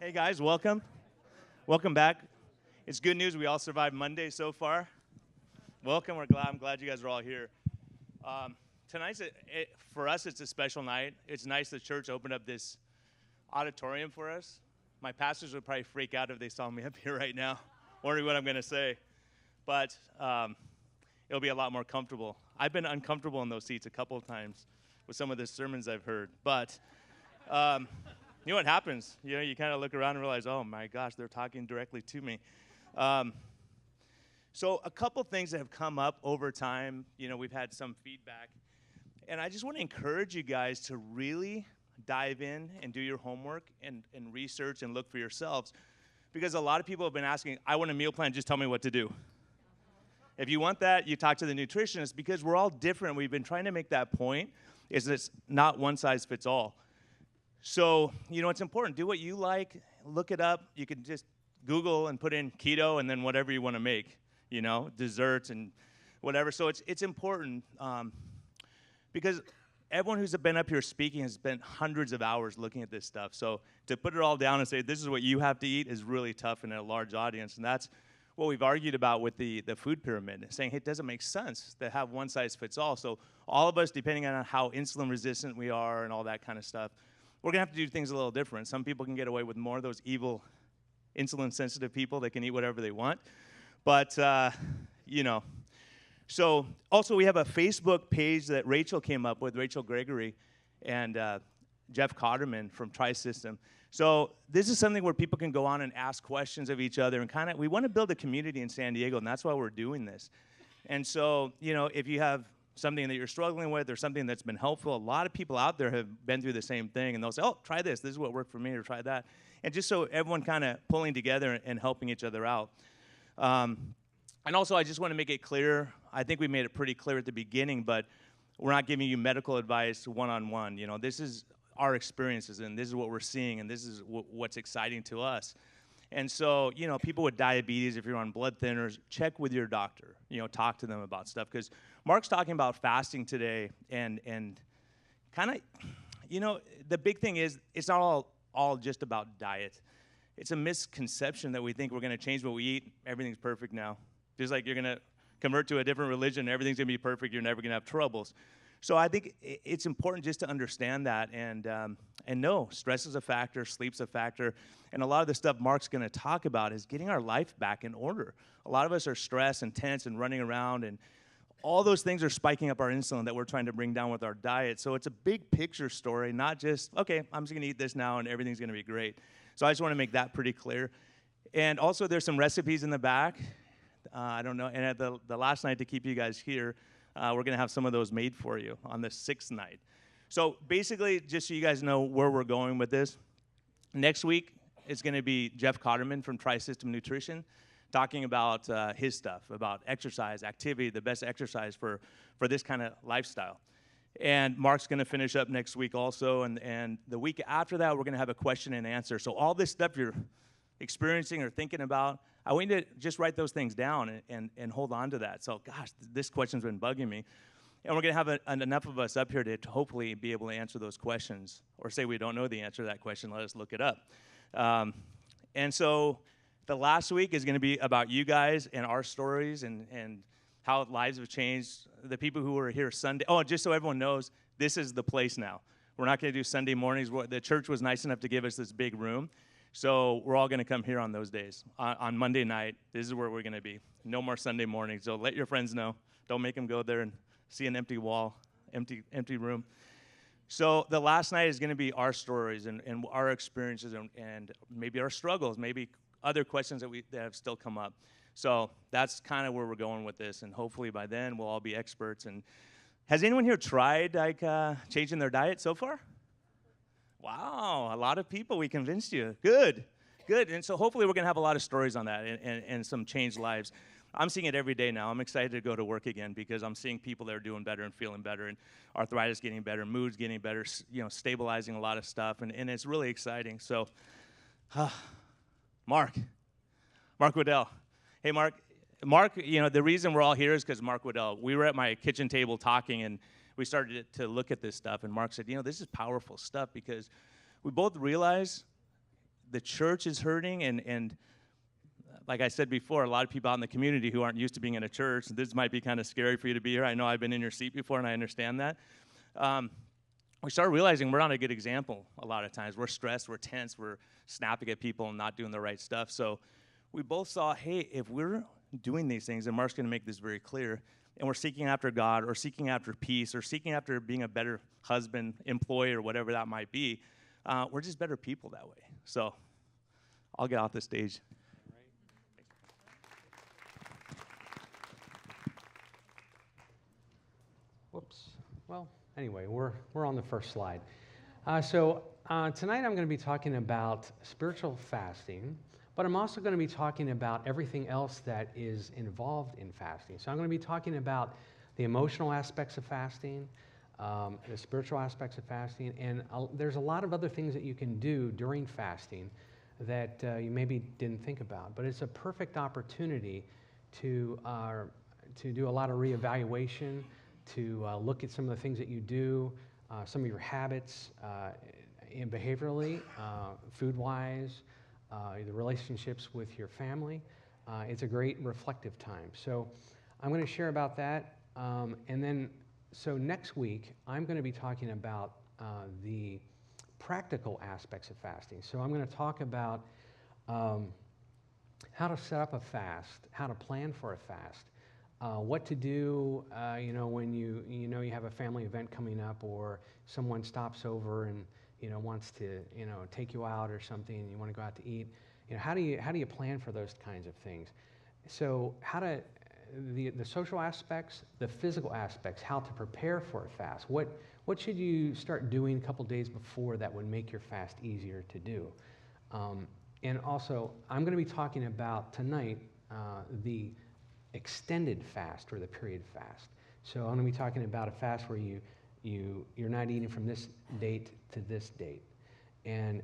Hey guys, welcome. Welcome back. It's good news. We all survived Monday so far. Welcome. I'm glad you guys are all here. Tonight's for us. It's a special night. It's nice the church opened up this auditorium for us. My pastors would probably freak out if they saw me up here right now, wondering what I'm going to say. But it'll be a lot more comfortable. I've been uncomfortable in those seats a couple of times with some of the sermons I've heard. But you know what happens? You know, you kind of look around and realize, oh my gosh, they're talking directly to me. So a couple things that have come up over time. You know, we've had some feedback. And I just want to encourage you guys to really dive in and do your homework and research and look for yourselves. Because a lot of people have been asking, I want a meal plan, just tell me what to do. If you want that, you talk to the nutritionist, because we're all different. We've been trying to make that point, is that it's not one size fits all. So, you know, it's important. Do what you like. Look it up. You can just Google and put in keto and then whatever you want to make, you know, desserts and whatever. So it's important because everyone who's been up here speaking has spent hundreds of hours looking at this stuff. So to put it all down and say this is what you have to eat is really tough in a large audience. And that's what we've argued about with the food pyramid, saying, hey, it doesn't make sense to have one size fits all. So all of us, depending on how insulin resistant we are and all that kind of stuff, we're going to have to do things a little different. Some people can get away with more of those evil insulin-sensitive people that can eat whatever they want. But, you know. So also we have a Facebook page that Rachel came up with, Rachel Gregory, and Jeff Cotterman from Tri-System. So this is something where people can go on and ask questions of each other. And kind of, we want to build a community in San Diego, and that's why we're doing this. And so, you know, if you have something that you're struggling with or something that's been helpful, a lot of people out there have been through the same thing, and they'll say, oh, try this is what worked for me, or try that. And just so everyone kind of pulling together and helping each other out. And also, I just want to make it clear, I think we made it pretty clear at the beginning, but we're not giving you medical advice one-on-one. You know, this is our experiences, and this is what we're seeing, and this is what's exciting to us. And so, you know, people with diabetes, if you're on blood thinners, check with your doctor. You know, talk to them about stuff. Because Mark's talking about fasting today, and kind of, you know, the big thing is it's not all just about diet. It's a misconception that we think we're going to change what we eat, everything's perfect now. Just like you're going to convert to a different religion, everything's going to be perfect, you're never going to have troubles. So I think it's important just to understand that and know stress is a factor, sleep's a factor, and a lot of the stuff Mark's going to talk about is getting our life back in order. A lot of us are stressed and tense and running around, and all those things are spiking up our insulin that we're trying to bring down with our diet. So it's a big picture story, not just, okay, I'm just going to eat this now and everything's going to be great. So I just want to make that pretty clear. And also there's some recipes in the back. I don't know, and at the last night to keep you guys here, we're going to have some of those made for you on the 6th night. So basically, just so you guys know where we're going with this, next week is going to be Jeff Cotterman from Tri-System Nutrition talking about his stuff, about exercise, activity, the best exercise for this kind of lifestyle. And Mark's going to finish up next week also, and the week after that, we're going to have a question and answer. So all this stuff you're experiencing or thinking about, I want you to just write those things down and hold on to that. So, gosh, this question's been bugging me. And we're going to have enough of us up here to hopefully be able to answer those questions. Or say we don't know the answer to that question, let us look it up. And so the last week is going to be about you guys and our stories and how lives have changed. The people who were here Sunday. Oh, just so everyone knows, this is the place now. We're not going to do Sunday mornings. The church was nice enough to give us this big room. So we're all going to come here on those days. On Monday night, this is where we're going to be. No more Sunday mornings. So let your friends know. Don't make them go there and see an empty wall, empty room. So the last night is going to be our stories and our experiences and maybe our struggles, maybe other questions that have still come up. So that's kind of where we're going with this. And hopefully by then we'll all be experts. And has anyone here tried changing their diet so far? Wow, a lot of people, we convinced you. Good. And so hopefully we're going to have a lot of stories on that and some changed lives. I'm seeing it every day now. I'm excited to go to work again because I'm seeing people that are doing better and feeling better, and arthritis getting better, moods getting better, you know, stabilizing a lot of stuff, and it's really exciting. So, Mark Waddell. Hey, Mark, you know, the reason we're all here is because Mark Waddell. We were at my kitchen table talking, and we started to look at this stuff, and Mark said, you know, this is powerful stuff because we both realize the church is hurting, and like I said before, a lot of people out in the community who aren't used to being in a church, this might be kind of scary for you to be here. I know I've been in your seat before, and I understand that. We started realizing we're not a good example a lot of times. We're stressed, we're tense, we're snapping at people and not doing the right stuff. So we both saw, hey, if we're doing these things, and Mark's going to make this very clear, and we're seeking after God or seeking after peace or seeking after being a better husband, employee, or whatever that might be, we're just better people that way. So I'll get off the stage. Whoops. Well, anyway, we're on the first slide. Tonight I'm going to be talking about spiritual fasting, but I'm also going to be talking about everything else that is involved in fasting. So I'm going to be talking about the emotional aspects of fasting, the spiritual aspects of fasting, and there's a lot of other things that you can do during fasting that you maybe didn't think about. But it's a perfect opportunity to do a lot of reevaluation, to look at some of the things that you do, some of your habits, and behaviorally, food-wise, the relationships with your family. It's a great reflective time. So I'm going to share about that. So next week, I'm going to be talking about the practical aspects of fasting. So I'm going to talk about how to set up a fast, how to plan for a fast, what to do, when you have a family event coming up, or someone stops over and wants to take you out or something, and you want to go out to eat. How do you plan for those kinds of things? So the social aspects, the physical aspects, how to prepare for a fast. What should you start doing a couple days before that would make your fast easier to do? And also, I'm going to be talking about tonight the extended fast or the period fast. So I'm going to be talking about a fast where you're not eating from this date to this date, and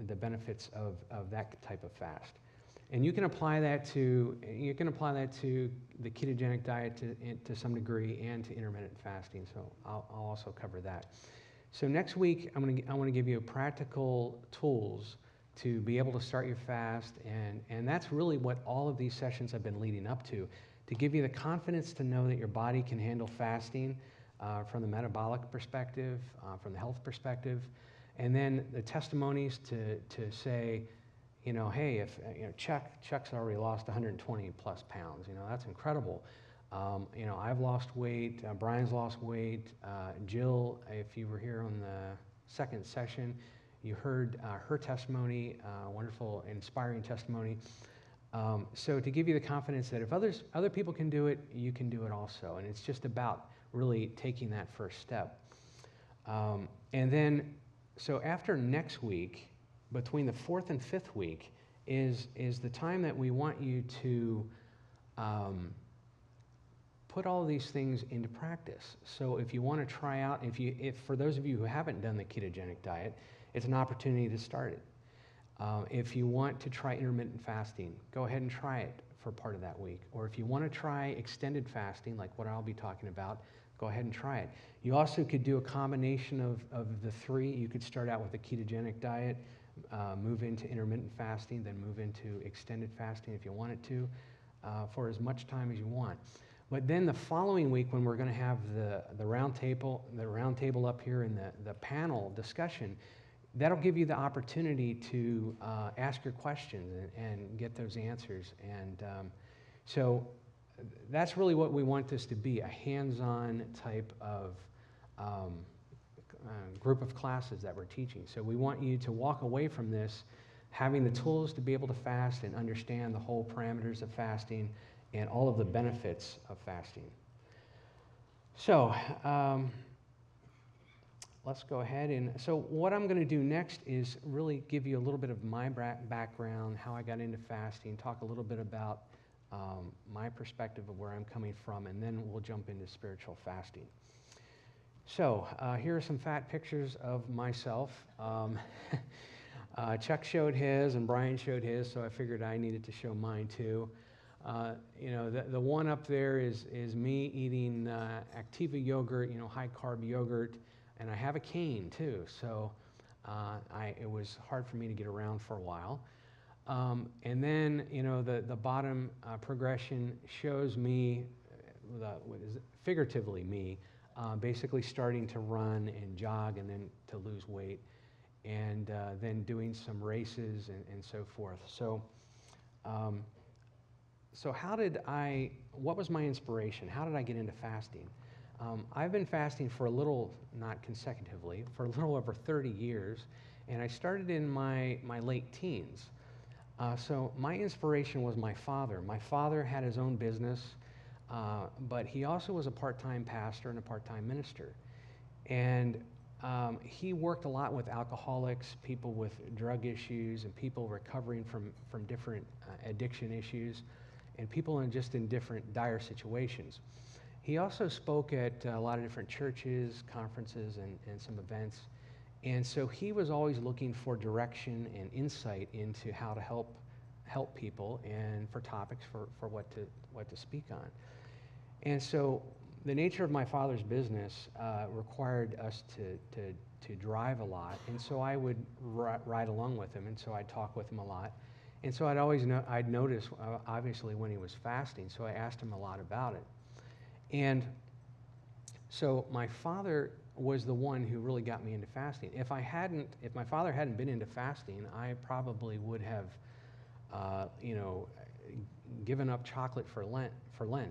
the benefits of that type of fast. And you can apply that to the ketogenic diet to some degree, and to intermittent fasting. So I'll also cover that. So next week I want to give you practical tools to be able to start your fast, and that's really what all of these sessions have been leading up to give you the confidence to know that your body can handle fasting from the metabolic perspective, from the health perspective, and then the testimonies to say, hey, if Chuck's already lost 120 plus pounds, that's incredible. I've lost weight, Brian's lost weight, Jill, if you were here on the second session, you heard her testimony, wonderful, inspiring testimony. So to give you the confidence that if other people can do it, you can do it also. And it's just about really taking that first step. And then, so after next week, between the 4th and 5th week, is the time that we want you to put all of these things into practice. So if you want to try out, if for those of you who haven't done the ketogenic diet, it's an opportunity to start it. If you want to try intermittent fasting, go ahead and try it for part of that week. Or if you want to try extended fasting, like what I'll be talking about, go ahead and try it. You also could do a combination of the three. You could start out with a ketogenic diet, move into intermittent fasting, then move into extended fasting if you wanted to, for as much time as you want. But then the following week, when we're going to have the round table up here and the panel discussion, that'll give you the opportunity to ask your questions and get those answers. And so that's really what we want this to be, a hands-on type of group of classes that we're teaching. So we want you to walk away from this having the tools to be able to fast and understand the whole parameters of fasting and all of the benefits of fasting. So let's go ahead. And so what I'm going to do next is really give you a little bit of my background, how I got into fasting, talk a little bit about my perspective of where I'm coming from, and then we'll jump into spiritual fasting. So here are some fat pictures of myself. Chuck showed his and Brian showed his, so I figured I needed to show mine too. The one up there is me eating Activa yogurt, high carb yogurt, and I have a cane too. So It was hard for me to get around for a while. And then, the bottom progression shows me, figuratively me, basically starting to run and jog and then to lose weight, and then doing some races and so forth. So what was my inspiration? How did I get into fasting? I've been fasting for not consecutively, for a little over 30 years, and I started in my late teens. So my inspiration was my father. My father had his own business, but he also was a part-time pastor and a part-time minister. And he worked a lot with alcoholics, people with drug issues, and people recovering from different addiction issues, and people in different dire situations. He also spoke at a lot of different churches, conferences, and some events. And so he was always looking for direction and insight into how to help people and for topics for what to speak on. And so the nature of my father's business required us to drive a lot, and so I would ride along with him, and so I'd talk with him a lot. And so I'd notice, obviously, when he was fasting, so I asked him a lot about it. And so my father was the one who really got me into fasting. If my father hadn't been into fasting, I probably would have, given up chocolate for Lent.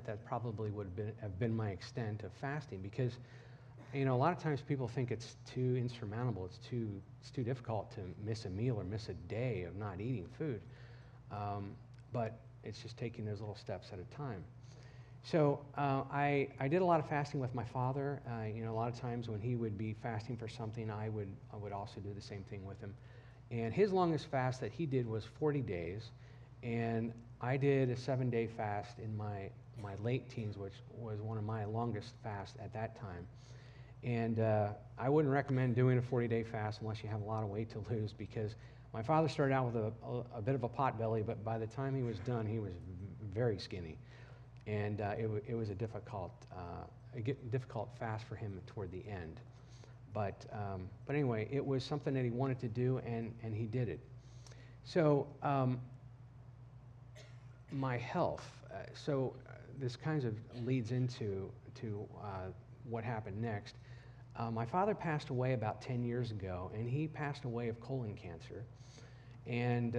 That probably would have been my extent of fasting, because, a lot of times people think it's too insurmountable. It's too difficult to miss a meal or miss a day of not eating food. But it's just taking those little steps at a time. So I did a lot of fasting with my father. A lot of times when he would be fasting for something, I would also do the same thing with him. And his longest fast that he did was 40 days, and I did a 7-day fast in my late teens, which was one of my longest fasts at that time. And I wouldn't recommend doing a 40-day fast unless you have a lot of weight to lose, because my father started out with a bit of a pot belly, but by the time he was done, he was very skinny. And it was a difficult fast for him toward the end. But anyway, it was something that he wanted to do, and he did it. So my health. This kind of leads into what happened next. My father passed away about 10 years ago, and he passed away of colon cancer. And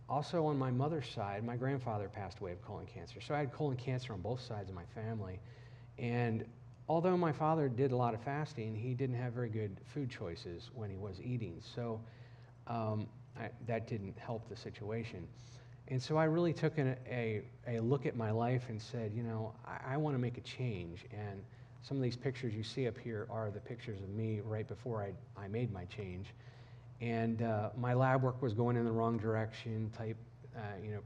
also on my mother's side, my grandfather passed away of colon cancer. So I had colon cancer on both sides of my family. And although my father did a lot of fasting, he didn't have very good food choices when he was eating. So that didn't help the situation. And so I really took a look at my life and said, I want to make a change. And some of these pictures you see up here are the pictures of me right before I made my change. And my lab work was going in the wrong direction,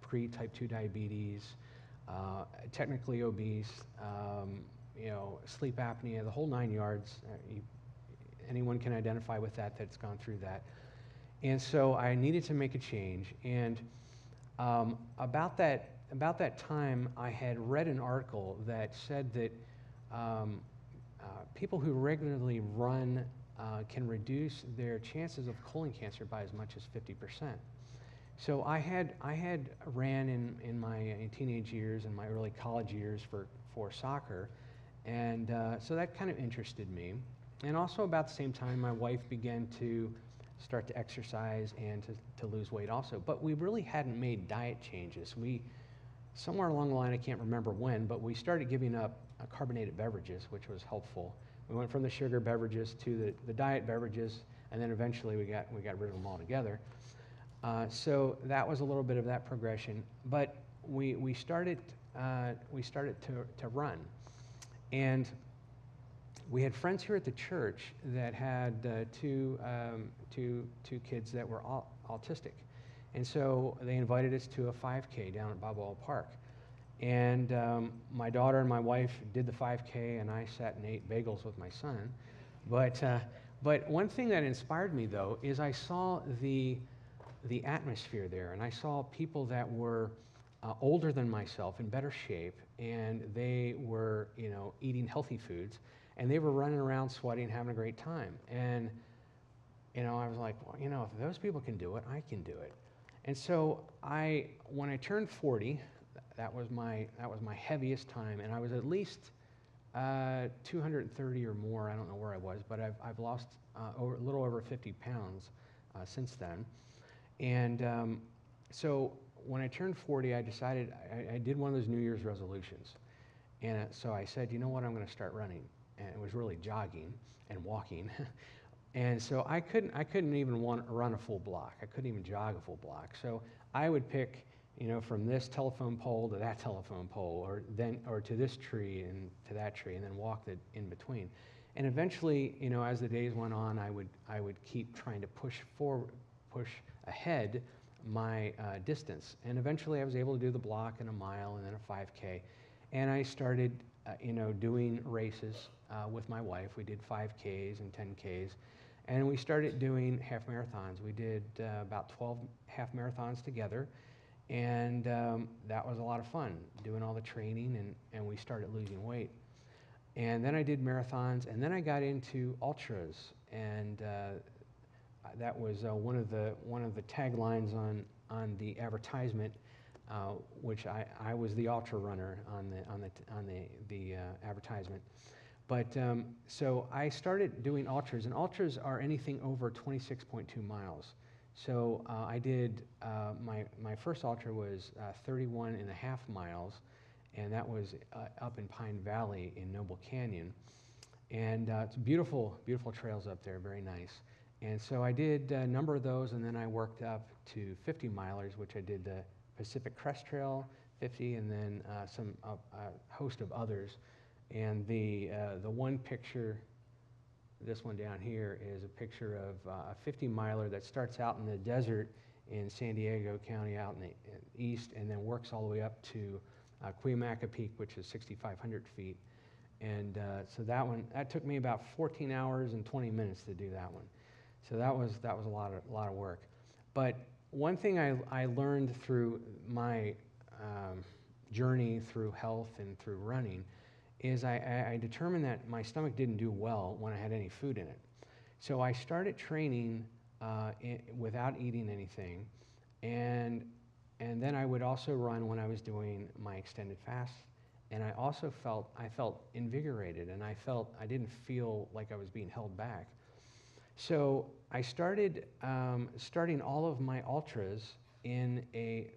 pre-type 2 diabetes, technically obese, sleep apnea, the whole 9 yards. Anyone can identify with that's gone through that. And so I needed to make a change. And about that time, I had read an article that said that people who regularly run can reduce their chances of colon cancer by as much as 50%. So I had ran in my teenage years and my early college years for soccer, and so that kind of interested me. And also about the same time, my wife began to start to exercise and to lose weight also. But we really hadn't made diet changes. Somewhere along the line, I can't remember when, but we started giving up carbonated beverages, which was helpful. We went from the sugar beverages to the diet beverages, and then eventually we got rid of them altogether. So that was a little bit of that progression. But we started to run, and we had friends here at the church that had two kids that were autistic, and so they invited us to a 5K down at Balboa Park. And my daughter and my wife did the 5K, and I sat and ate bagels with my son. But one thing that inspired me, though, is I saw the atmosphere there, and I saw people that were older than myself, in better shape, and they were, eating healthy foods, and they were running around sweating, having a great time. And I was like, well, if those people can do it, I can do it. And so when I turned 40, that was my heaviest time, and I was at least 230 or more. I don't know where I was, but I've lost a little over 50 pounds since then. And so when I turned 40, I decided I did one of those New Year's resolutions. And so I said, you know what, I'm going to start running. And it was really jogging and walking. And so I couldn't even run a full block. I couldn't even jog a full block. So I would pick, from this telephone pole to that telephone pole, or to this tree and to that tree, and then walk in between. And eventually, as the days went on, I would keep trying to push ahead my distance. And eventually, I was able to do the block in a mile and then a 5K. And I started, doing races with my wife. We did 5Ks and 10Ks. And we started doing half marathons. We did about 12 half marathons together. And that was a lot of fun, doing all the training, and we started losing weight. And then I did marathons, and then I got into ultras. And that was one of the taglines on the advertisement, which I was the ultra runner on the advertisement. But so I started doing ultras, and ultras are anything over 26.2 miles. So I did, my first ultra was 31 and a half miles, and that was up in Pine Valley in Noble Canyon. And it's beautiful, beautiful trails up there, very nice. And so I did a number of those, and then I worked up to 50 milers, which I did the Pacific Crest Trail, 50, and then a host of others. And the one picture, this one down here, is a picture of a 50-miler that starts out in the desert in San Diego County out in the east, and then works all the way up to Cuyamaca Peak, which is 6,500 feet. And so that took me about 14 hours and 20 minutes to do that one. So that was a lot of work. But one thing I learned through my journey through health and through running is I determined that my stomach didn't do well when I had any food in it. So I started training without eating anything, and then I would also run when I was doing my extended fast, and I also felt invigorated, and I didn't feel like I was being held back. So I started starting all of my ultras in a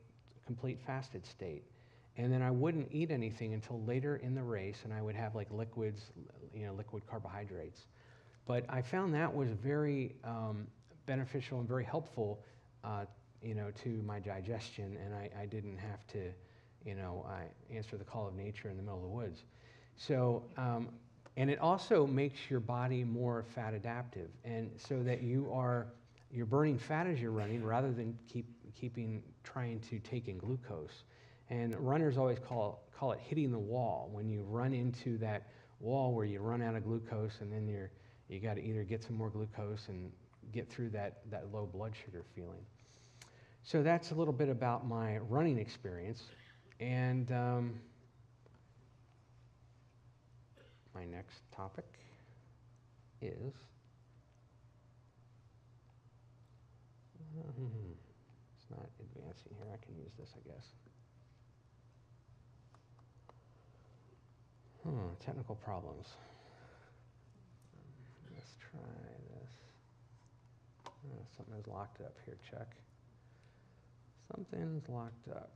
complete fasted state. And then I wouldn't eat anything until later in the race, and I would have like liquids, liquid carbohydrates. But I found that was very beneficial and very helpful, to my digestion, and I didn't have to, I answer the call of nature in the middle of the woods. So, and it also makes your body more fat adaptive, and so that you're burning fat as you're running rather than trying to take in glucose. And runners always call it hitting the wall, when you run into that wall where you run out of glucose, and then you got to either get some more glucose and get through that low blood sugar feeling. So that's a little bit about my running experience. And my next topic is it's not advancing here. I can use this, I guess. Technical problems. Let's try this. Something is locked up here, Chuck. Something's locked up.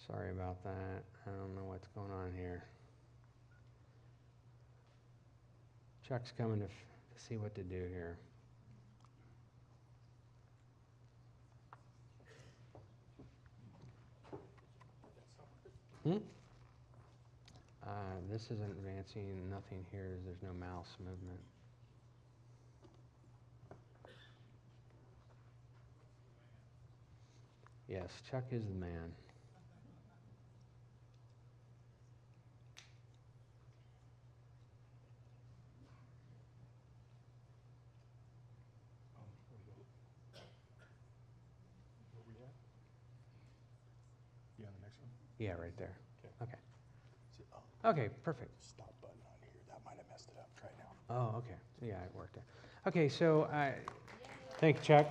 Sorry about that. I don't know what's going on here. Chuck's coming to see what to do here. This isn't advancing. Nothing here. There's no mouse movement. Yes, Chuck is the man. Where we at? You on the next one? Yeah, right there. Okay. Okay. Okay, perfect. Stop button on here. Oh, okay. Yeah, it worked out. Okay, so thank you, Chuck.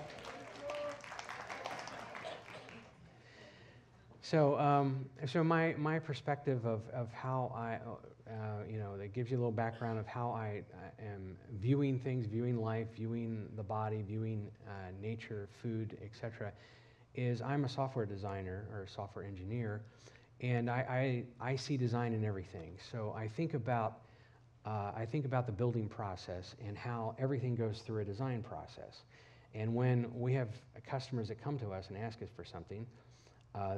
So my perspective of how that gives you a little background of how I am viewing things, viewing life, viewing the body, viewing nature, food, etc. Is I'm a software designer or a software engineer, and I see design in everything. So I think about the building process and how everything goes through a design process. And when we have customers that come to us and ask us for something,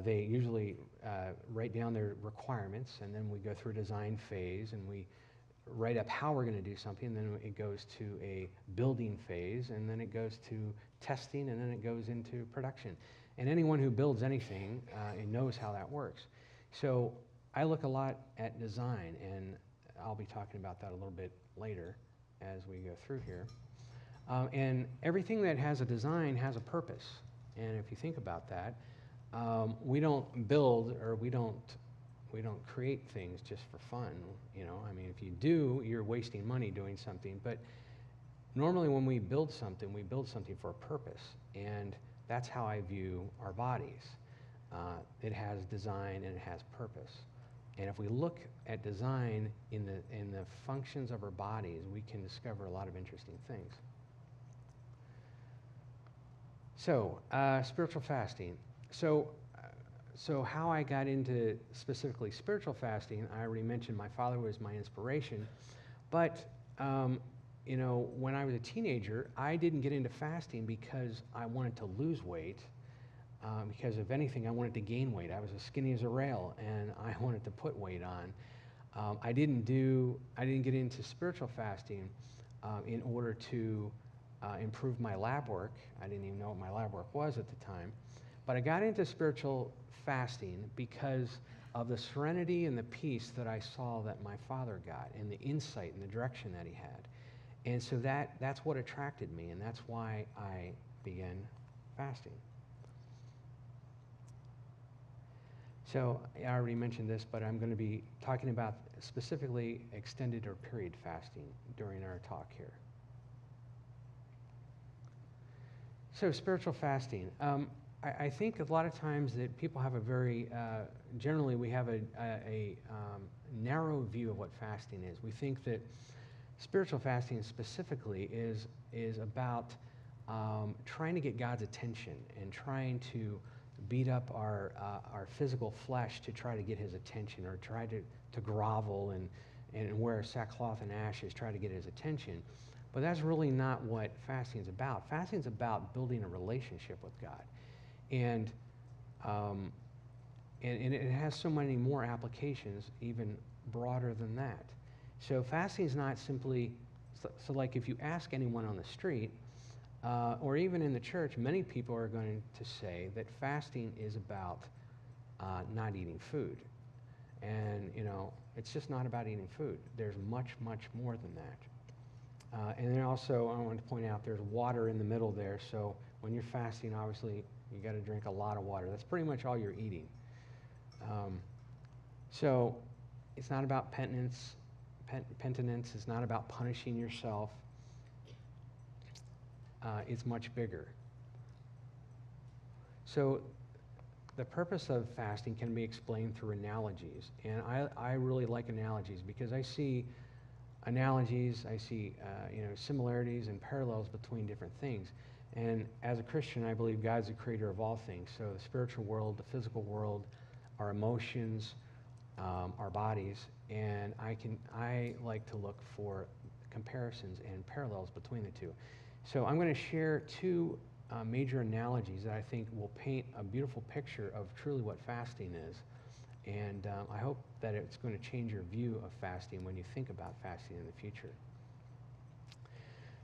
they usually write down their requirements, and then we go through a design phase, and we write up how we're going to do something, and then it goes to a building phase, and then it goes to testing, and then it goes into production. And anyone who builds anything knows how that works. So I look a lot at design, and I'll be talking about that a little bit later as we go through here. And everything that has a design has a purpose. And if you think about that, we don't build or we don't create things just for fun. I mean, if you do, you're wasting money doing something. But normally when we build something for a purpose. And that's how I view our bodies. It has design and it has purpose. And if we look at design in the functions of our bodies, we can discover a lot of interesting things. So, spiritual fasting. So how I got into specifically spiritual fasting, I already mentioned my father was my inspiration. But, when I was a teenager, I didn't get into fasting because I wanted to lose weight. Because if anything, I wanted to gain weight. I was as skinny as a rail, and I wanted to put weight on. I didn't get into spiritual fasting in order to improve my lab work. I didn't even know what my lab work was at the time. But I got into spiritual fasting because of the serenity and the peace that I saw that my father got, and the insight and the direction that he had. And so that's what attracted me, and that's why I began fasting. So I already mentioned this, but I'm going to be talking about specifically extended or period fasting during our talk here. So spiritual fasting. I think a lot of times that people have a very, generally we have a narrow view of what fasting is. We think that spiritual fasting specifically is about trying to get God's attention and trying to beat up our physical flesh to try to get his attention, or try to grovel and wear sackcloth and ashes, try to get his attention. But that's really not what fasting is about. Fasting is about building a relationship with God. And it has so many more applications, even broader than that. So fasting is not simply, so like if you ask anyone on the street, or even in the church, many people are going to say that fasting is about not eating food. And, it's just not about eating food. There's much, much more than that. And then also, I want to point out there's water in the middle there. So when you're fasting, obviously, you got to drink a lot of water. That's pretty much all you're eating. So it's not about penitence. Penitence is not about punishing yourself. It's much bigger. So the purpose of fasting can be explained through analogies. And I really like analogies because I see analogies, I see similarities and parallels between different things. And as a Christian, I believe God's the creator of all things. So the spiritual world, the physical world, our emotions, our bodies, and I like to look for comparisons and parallels between the two. So I'm going to share two major analogies that I think will paint a beautiful picture of truly what fasting is. And I hope that it's going to change your view of fasting when you think about fasting in the future.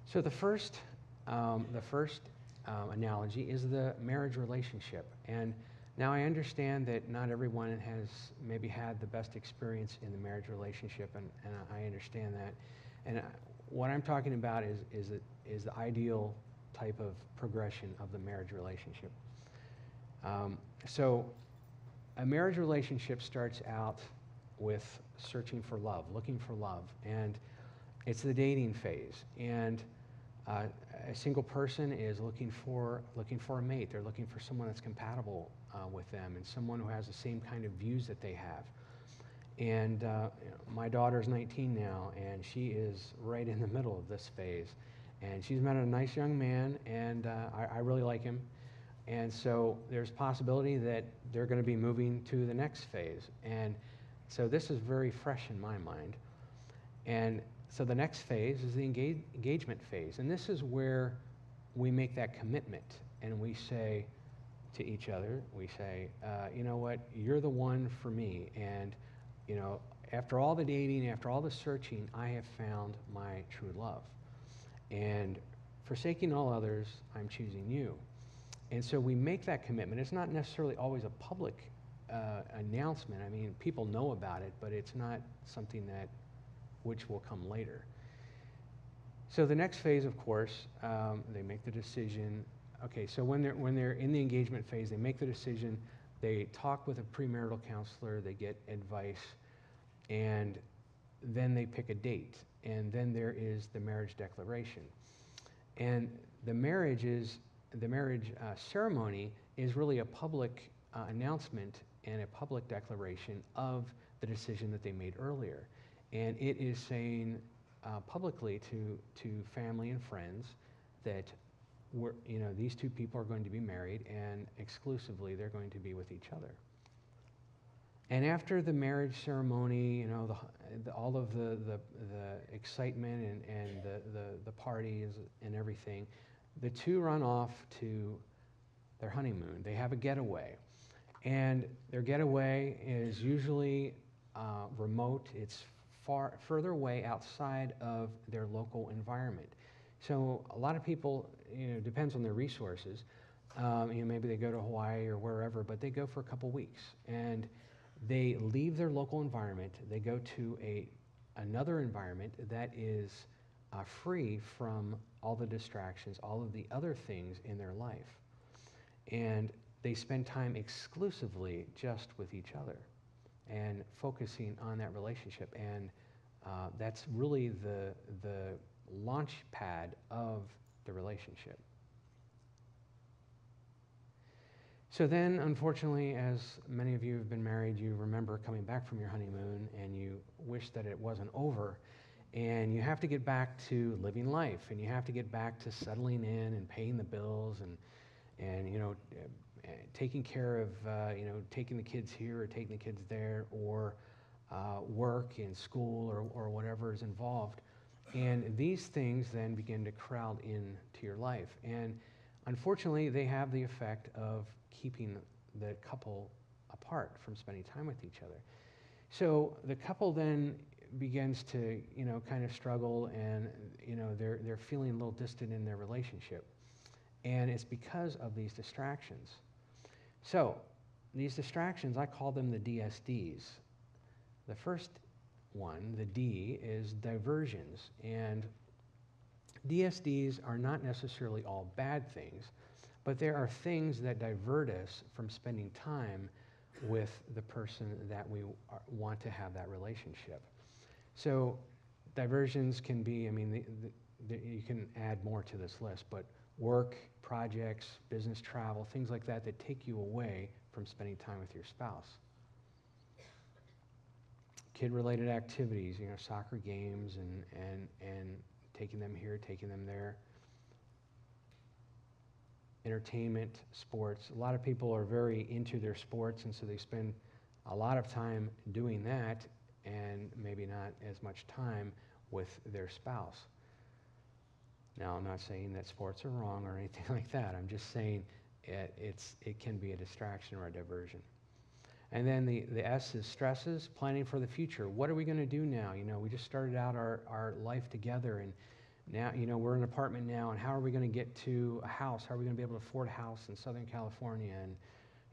So the first analogy is the marriage relationship. And now I understand that not everyone has maybe had the best experience in the marriage relationship, and I understand that. And what I'm talking about is the ideal type of progression of the marriage relationship. So a marriage relationship starts out with searching for love, looking for love. And It's the dating phase, and uh, a single person is looking for a mate. They're looking for someone that's compatible with them, and someone who has the same kind of views that they have. And my daughter's 19 now, and she is right in the middle of this phase. And she's met a nice young man, and I really like him. And so there's possibility that they're going to be moving to the next phase. And so this is very fresh in my mind. And so the next phase is the engagement phase. And this is where we make that commitment, and we say to each other, we say, you know what, you're the one for me. And you know, after all the dating, after all the searching, I have found my true love. And forsaking all others, I'm choosing you. And so we make that commitment. It's not necessarily always a public announcement. I mean, people know about it, but it's not something which will come later. So the next phase, of course, they make the decision. Okay, so when they're in the engagement phase, they make the decision. They talk with a premarital counselor. They get advice. And then they pick a date, and then there is the marriage declaration. And the marriage ceremony is really a public announcement and a public declaration of the decision that they made earlier. And it is saying publicly to family and friends that these two people are going to be married, and exclusively they're going to be with each other. And after the marriage ceremony, all of the excitement and the parties and everything, the two run off to their honeymoon. They have a getaway. And their getaway is usually remote. It's further away outside of their local environment. So a lot of people, depends on their resources. Maybe they go to Hawaii or wherever, but they go for a couple weeks. And they leave their local environment, they go to another environment that is free from all the distractions, all of the other things in their life. And they spend time exclusively just with each other and focusing on that relationship. And that's really the launch pad of the relationship. So then, unfortunately, as many of you have been married, you remember coming back from your honeymoon and you wish that it wasn't over. And you have to get back to living life, and you have to get back to settling in and paying the bills and taking care of, taking the kids here or taking the kids there, or work and school or whatever is involved. And these things then begin to crowd into your life. And unfortunately, they have the effect of keeping the couple apart from spending time with each other. So the couple then begins to, kind of struggle, and, they're feeling a little distant in their relationship. And it's because of these distractions. So these distractions, I call them the DSDs. The first one, the D, is diversions. And DSDs are not necessarily all bad things, but there are things that divert us from spending time with the person that we want to have that relationship. So diversions can be, you can add more to this list, but work, projects, business travel, things like that take you away from spending time with your spouse. Kid-related activities, soccer games and taking them here, taking them there. Entertainment, sports. A lot of people are very into their sports, and so they spend a lot of time doing that and maybe not as much time with their spouse. Now, I'm not saying that sports are wrong or anything like that. I'm just saying it can be a distraction or a diversion. And then the S is stresses, planning for the future. What are we going to do now? We just started out our life together, and now, we're in an apartment now, and how are we going to get to a house? How are we going to be able to afford a house in Southern California?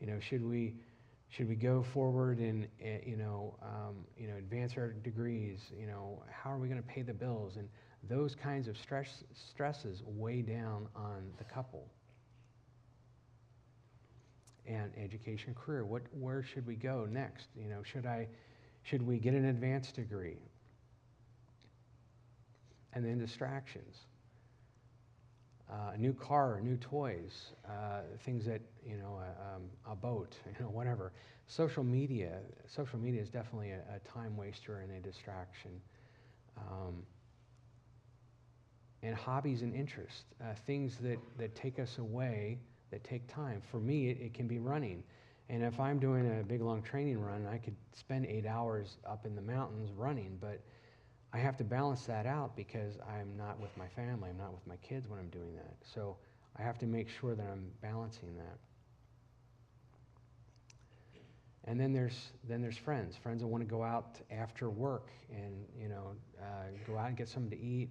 And, should we go forward and, advance our degrees? How are we going to pay the bills? And those kinds of stresses weigh down on the couple. And education, career. Where should we go next? Should we get an advanced degree? and then distractions. A new car, new toys, things that, a boat, whatever. Social media is definitely a time waster and a distraction. And hobbies and interests, things that take us away, that take time. For me, it can be running. And if I'm doing a big, long training run, I could spend 8 hours up in the mountains running, but I have to balance that out because I'm not with my family, I'm not with my kids when I'm doing that. So I have to make sure that I'm balancing that. And then there's friends that want to go out after work and go out and get something to eat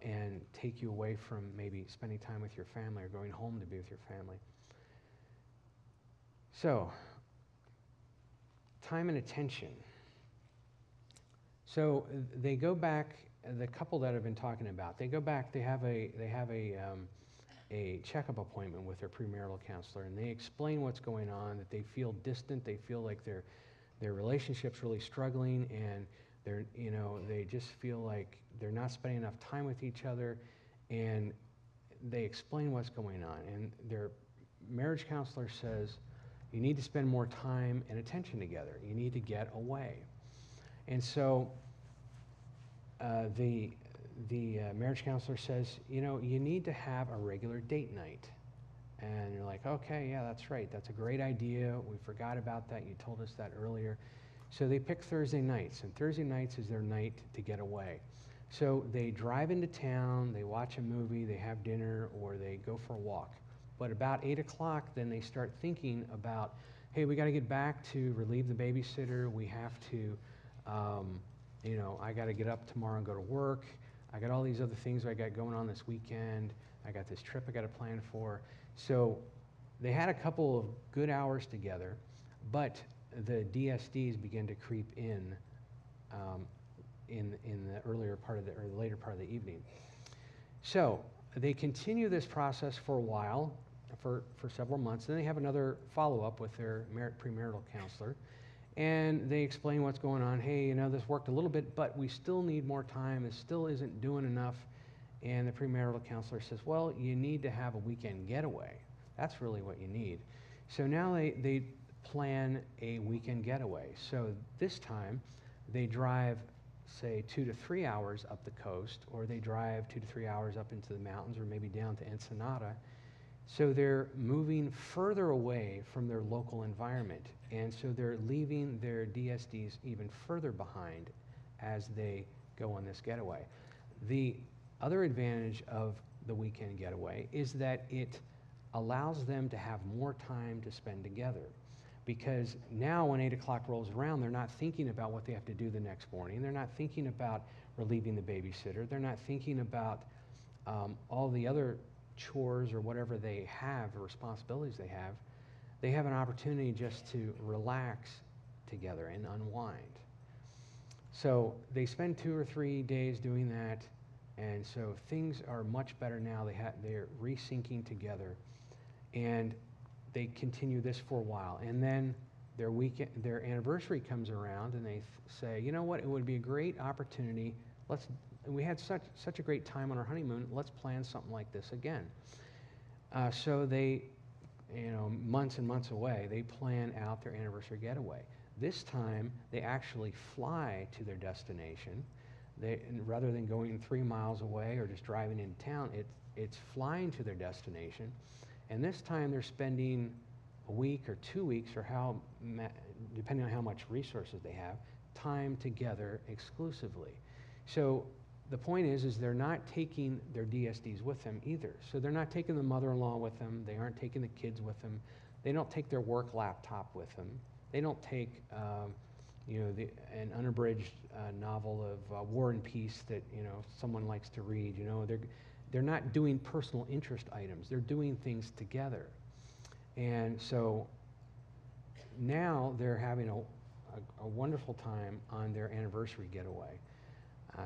and take you away from maybe spending time with your family or going home to be with your family. So, time and attention. So they go back. The couple that I've been talking about, they go back. They have a checkup appointment with their premarital counselor, and they explain what's going on. That they feel distant. They feel like their relationship's really struggling, and they just feel like they're not spending enough time with each other. And they explain what's going on, and their marriage counselor says, you need to spend more time and attention together. You need to get away. And so the marriage counselor says, you need to have a regular date night. And you're like, okay, yeah, that's right. That's a great idea. We forgot about that. You told us that earlier. So they pick Thursday nights, and Thursday nights is their night to get away. So they drive into town, they watch a movie, they have dinner, or they go for a walk. But about 8 o'clock, then they start thinking about, hey, we got to get back to relieve the babysitter. We have to, I got to get up tomorrow and go to work. I got all these other things I got going on this weekend. I got this trip I got to plan for. So they had a couple of good hours together, but the DSDs began to creep in the earlier part of the later part of the evening. So they continue this process for a while, for several months. Then they have another follow-up with their premarital counselor, and they explain what's going on. Hey, this worked a little bit, but we still need more time. It still isn't doing enough. And the premarital counselor says, well, you need to have a weekend getaway. That's really what you need. So now they plan a weekend getaway. So this time they drive, say, 2 to 3 hours up the coast, or they drive 2 to 3 hours up into the mountains, or maybe down to Ensenada. So they're moving further away from their local environment, and so they're leaving their DSDs even further behind as they go on this getaway. The other advantage of the weekend getaway is that it allows them to have more time to spend together. Because now when 8 o'clock rolls around, they're not thinking about what they have to do the next morning. They're not thinking about relieving the babysitter. They're not thinking about all the other chores or whatever they have, or responsibilities they have. They have an opportunity just to relax together and unwind. So they spend 2 or 3 days doing that, and so things are much better now. They're resyncing together, and they continue this for a while, and then their anniversary comes around, and they say, you know what, it would be a great opportunity. We had such a great time on our honeymoon. Let's plan something like this again. So they, months and months away, they plan out their anniversary getaway. This time, they actually fly to their destination. Rather than going 3 miles away or just driving into town, it's flying to their destination. And this time they're spending a week or 2 weeks, or depending on how much resources they have, time together exclusively. So the point is they're not taking their DSDs with them either. So they're not taking the mother-in-law with them. They aren't taking the kids with them. They don't take their work laptop with them. They don't take an unabridged novel of War and Peace that someone likes to read. They're not doing personal interest items. They're doing things together. And so now they're having a wonderful time on their anniversary getaway.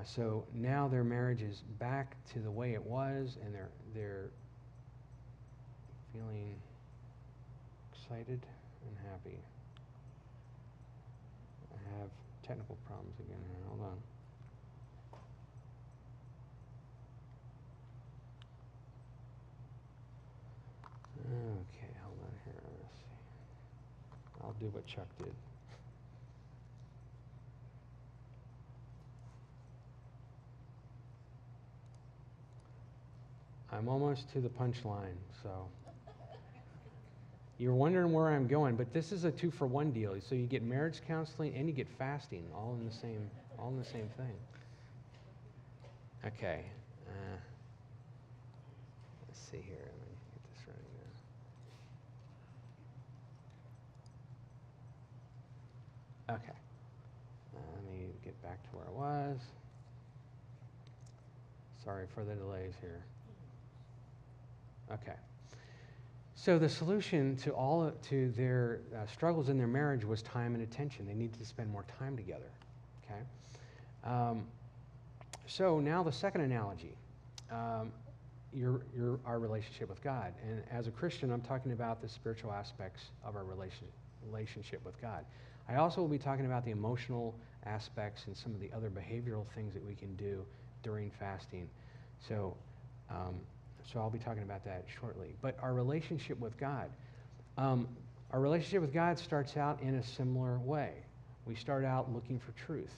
So now their marriage is back to the way it was, and they're feeling excited and happy. I have technical problems again here. Hold on. do what Chuck did. I'm almost to the punchline, so. You're wondering where I'm going, but this is a 2-for-1 deal. So you get marriage counseling and you get fasting, all in the same thing. Okay. Let's see here. Let me get this running now. Okay. Let me get back to where I was. Sorry for the delays here. Okay. So the solution to their struggles in their marriage was time and attention. They needed to spend more time together. Okay. So now the second analogy, our relationship with God. And as a Christian, I'm talking about the spiritual aspects of our relationship with God. I also will be talking about the emotional aspects and some of the other behavioral things that we can do during fasting. So I'll be talking about that shortly. But our relationship with God. Our relationship with God starts out in a similar way. We start out looking for truth.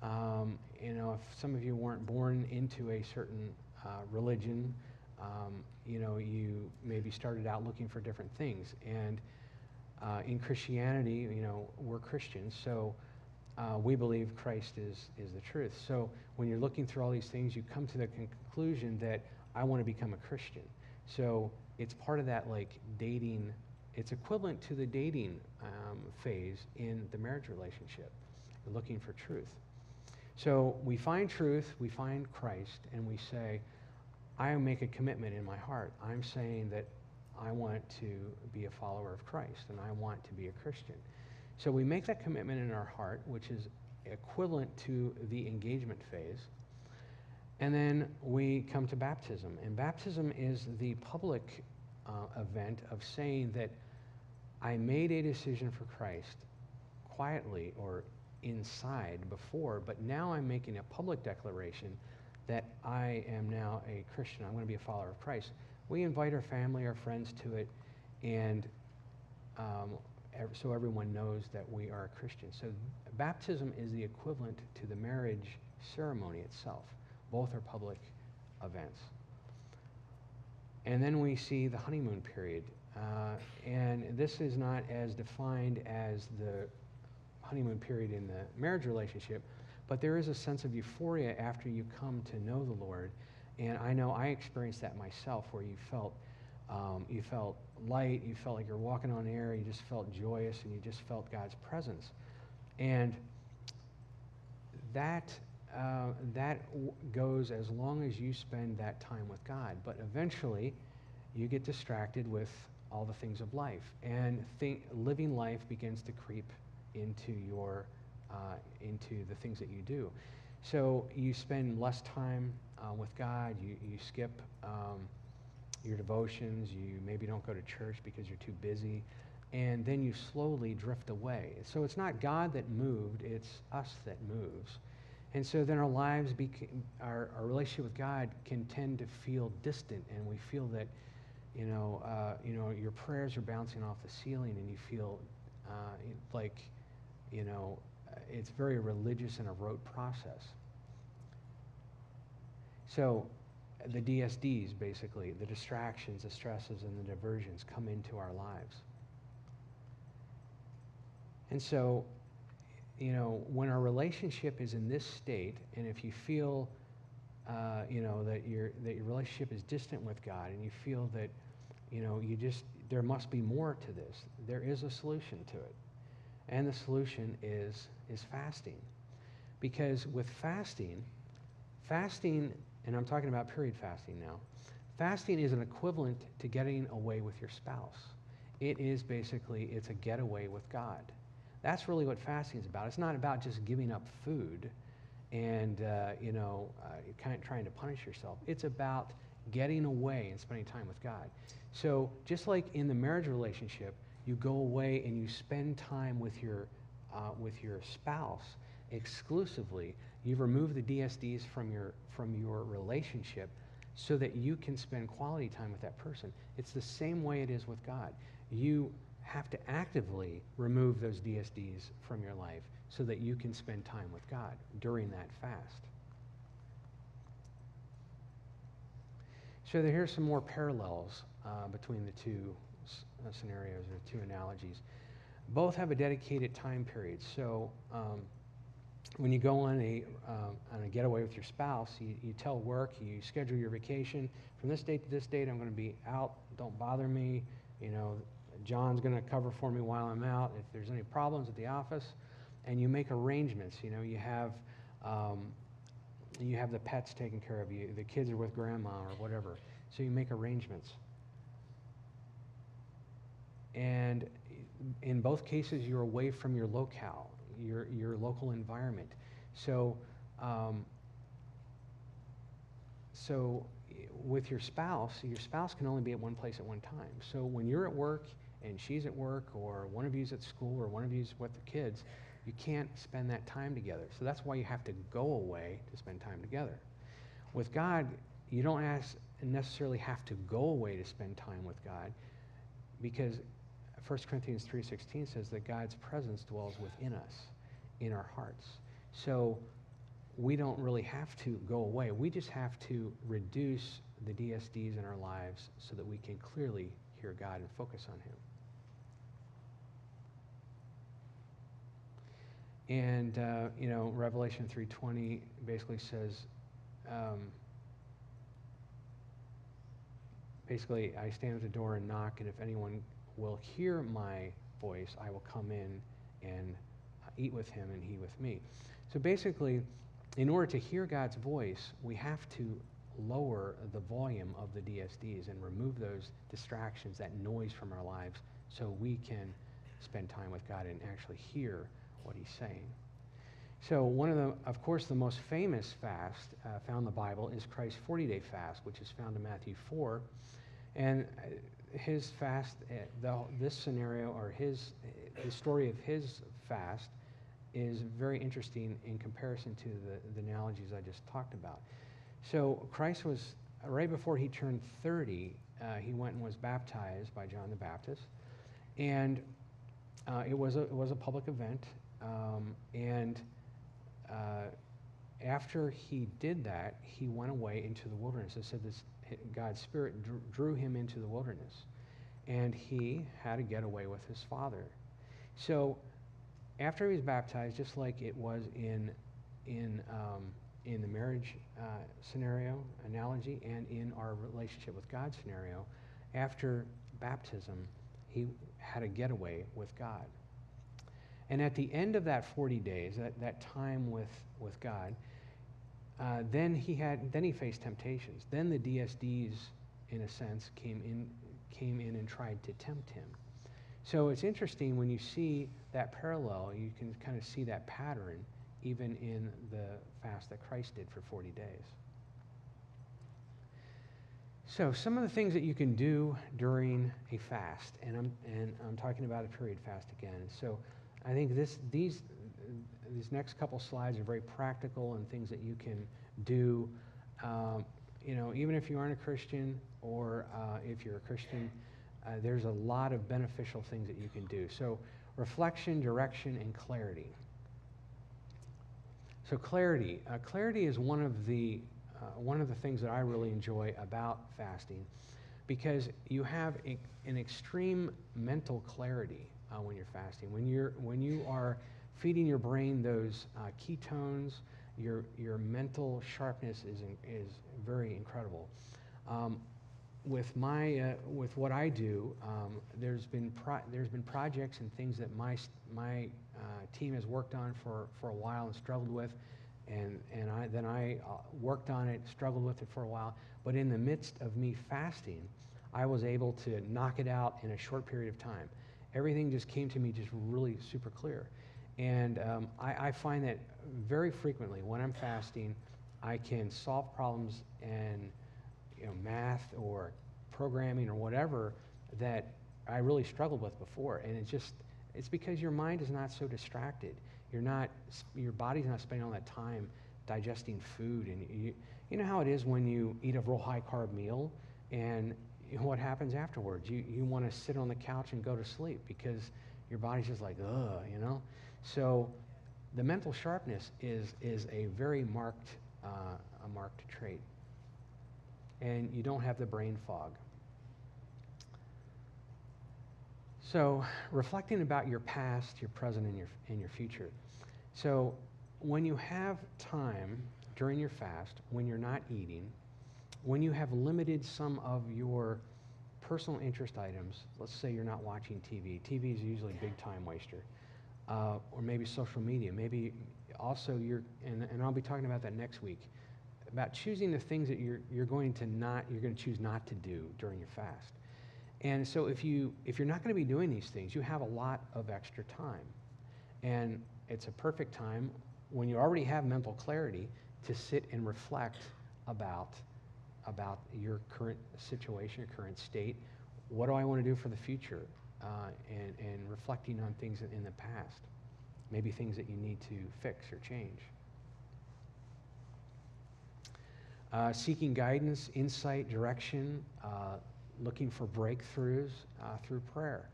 If some of you weren't born into a certain religion, you maybe started out looking for different things. And in Christianity, we're Christians, so we believe Christ is the truth. So when you're looking through all these things, you come to the conclusion that I want to become a Christian. So it's part of that dating. It's equivalent to the dating phase in the marriage relationship. We're looking for truth. So we find truth, we find Christ, and we say, I make a commitment in my heart. I'm saying that I want to be a follower of Christ, and I want to be a Christian. So we make that commitment in our heart, which is equivalent to the engagement phase. And then we come to baptism. And baptism is the public event of saying that I made a decision for Christ quietly or inside before, but now I'm making a public declaration that I am now a Christian. I'm going to be a follower of Christ. We invite our family, our friends to it, and so everyone knows that we are a Christian. So baptism is the equivalent to the marriage ceremony itself. Both are public events. And then we see the honeymoon period. And this is not as defined as the honeymoon period in the marriage relationship, but there is a sense of euphoria after you come to know the Lord. And I know I experienced that myself, where you felt light, you felt like you're walking on air, you just felt joyous, and you just felt God's presence. And that goes as long as you spend that time with God. But eventually, you get distracted with all the things of life, and living life begins to creep into into the things that you do. So you spend less time with God. You skip your devotions. You maybe don't go to church because you're too busy, and then you slowly drift away. So it's not God that moved; it's us that moves. And so then our lives, our relationship with God can tend to feel distant, and we feel that, your prayers are bouncing off the ceiling, and you feel it's very religious and a rote process. So the DSDs, basically, the distractions, the stresses, and the diversions come into our lives. And so, when our relationship is in this state, and if you feel, that your relationship is distant with God, and you feel that, there must be more to this, there is a solution to it. And the solution is fasting. Because with fasting, and I'm talking about period fasting now, fasting is an equivalent to getting away with your spouse. It is basically, it's a getaway with God. That's really what fasting is about. It's not about just giving up food and, kind of trying to punish yourself. It's about getting away and spending time with God. So just like in the marriage relationship, you go away and you spend time with your spouse exclusively. You've removed the DSDs from your relationship so that you can spend quality time with that person. It's the same way it is with God. You have to actively remove those DSDs from your life so that you can spend time with God during that fast. So here's some more parallels between the two scenarios or two analogies. Both have a dedicated time period. So when you go on a getaway with your spouse, you tell work, you schedule your vacation. From this date to this date, I'm going to be out. Don't bother me. You know, John's going to cover for me while I'm out. If there's any problems at the office, and you make arrangements. You know, you have the pets taken care of. The kids are with grandma or whatever. So you make arrangements. And in both cases, you're away from your locale, your local environment. So, with your spouse can only be at one place at one time. So when you're at work and she's at work, or one of you's at school, or one of you's with the kids, you can't spend that time together. So that's why you have to go away to spend time together. With God, you don't necessarily have to go away to spend time with God, because 1 Corinthians 3:16 says that God's presence dwells within us, in our hearts. So we don't really have to go away. We just have to reduce the DSDs in our lives so that we can clearly hear God and focus on Him. And, Revelation 3:20 basically says, I stand at the door and knock, and if anyone will hear my voice, I will come in and eat with him and he with me. So basically, in order to hear God's voice, we have to lower the volume of the DSDs and remove those distractions, that noise from our lives, so we can spend time with God and actually hear what He's saying. So one of course, the most famous fast found in the Bible is Christ's 40-day fast, which is found in Matthew 4. And his fast, this scenario, or the story of his fast, is very interesting in comparison to the analogies I just talked about. So Christ was, right before he turned 30, he went and was baptized by John the Baptist. And it was a public event. After he did that, he went away into the wilderness. It said this, God's Spirit drew him into the wilderness. And he had to get away with his Father. So after he was baptized, just like it was in the marriage scenario analogy and in our relationship with God scenario, after baptism, he had a getaway with God. And at the end of that 40 days, that time with God, then he faced temptations. Then the DSDs, in a sense, came in and tried to tempt him. So it's interesting when you see that parallel, you can kind of see that pattern even in the fast that Christ did for 40 days. So some of the things that you can do during a fast, and I'm talking about a period fast again. So I think these next couple slides are very practical and things that you can do. Even if you aren't a Christian, or if you're a Christian, there's a lot of beneficial things that you can do. So reflection, direction, and clarity. So clarity is one of the things that I really enjoy about fasting, because you have an extreme mental clarity when you're fasting. When you are feeding your brain those ketones, your mental sharpness is very incredible. With what I do, there's been projects and things that my team has worked on for a while and struggled with, and I worked on it, struggled with it for a while. But in the midst of me fasting, I was able to knock it out in a short period of time. Everything just came to me just really super clear. And I find that very frequently when I'm fasting, I can solve problems and math or programming or whatever that I really struggled with before. And it's because your mind is not so distracted. Your body's not spending all that time digesting food. And you know how it is when you eat a real high carb meal and what happens afterwards? You want to sit on the couch and go to sleep because your body's just like, ugh, you know? So the mental sharpness is a very marked trait. And you don't have the brain fog. So reflecting about your past, your present, and your future. So when you have time during your fast, when you're not eating, when you have limited some of your personal interest items, let's say you're not watching TV. TV is usually a big time waster. Or maybe social media. Maybe also and I'll be talking about that next week, about choosing the things that you're going to choose not to do during your fast. And so if you're not going to be doing these things, you have a lot of extra time. And it's a perfect time when you already have mental clarity to sit and reflect about your current situation, your current state. What do I want to do for the future? And reflecting on things in the past. Maybe things that you need to fix or change. Seeking guidance, insight, direction, looking for breakthroughs through prayer.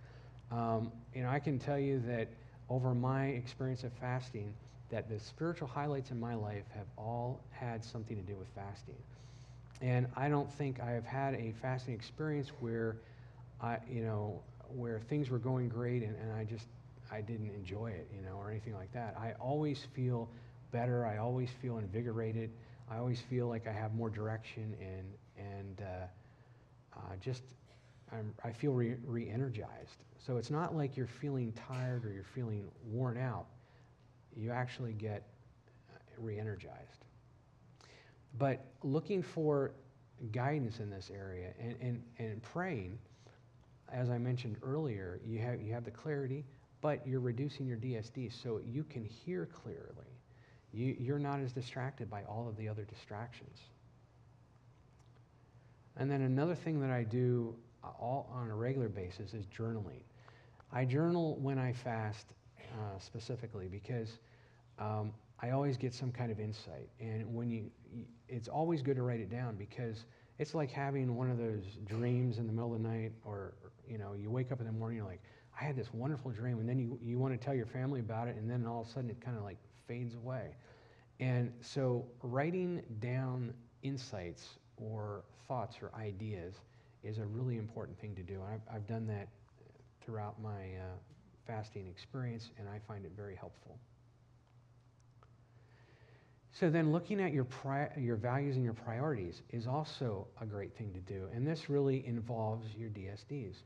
I can tell you that over my experience of fasting, that the spiritual highlights in my life have all had something to do with fasting. And I don't think I have had a fasting experience where where things were going great and I didn't enjoy it, or anything like that. I always feel better. I always feel invigorated. I always feel like I have more direction and I feel re-energized. So it's not like you're feeling tired or you're feeling worn out. You actually get re-energized. But looking for guidance in this area and praying, as I mentioned earlier, you have the clarity, but you're reducing your DSD so you can hear clearly. You're not as distracted by all of the other distractions. And then another thing that I do on a regular basis is journaling. I journal when I fast specifically because I always get some kind of insight. And it's always good to write it down because it's like having one of those dreams in the middle of the night, or you wake up in the morning, you're like, I had this wonderful dream, and then you want to tell your family about it, and then all of a sudden it kind of like fades away. And so writing down insights or thoughts or ideas is a really important thing to do. I've done that throughout my fasting experience, and I find it very helpful. So then looking at your values and your priorities is also a great thing to do, and this really involves your DSDs.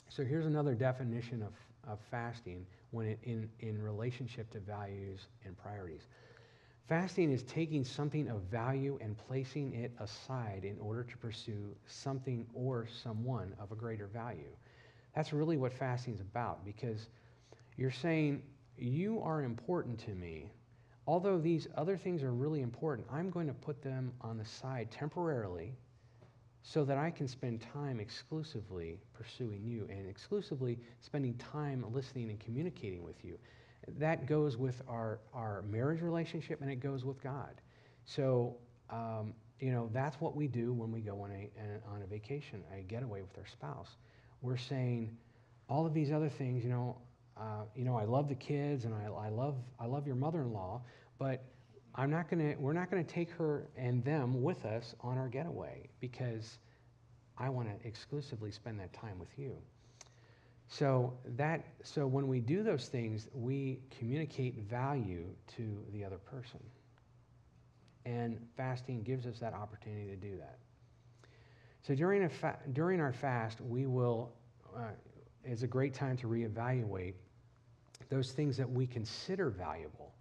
So here's another definition of fasting when in relationship to values and priorities. Fasting is taking something of value and placing it aside in order to pursue something or someone of a greater value. That's really what fasting is about, because you're saying, you are important to me. Although these other things are really important, I'm going to put them on the side temporarily so that I can spend time exclusively pursuing you and exclusively spending time listening and communicating with you. That goes with our marriage relationship, and it goes with God. So, that's what we do when we go on a vacation, a getaway with our spouse. We're saying all of these other things, I love the kids and I love your mother-in-law, but we're not going to take her and them with us on our getaway because I want to exclusively spend that time with you. So when we do those things, we communicate value to the other person. And fasting gives us that opportunity to do that. So during our fast, we will, it's a great time to reevaluate those things that we consider valuable.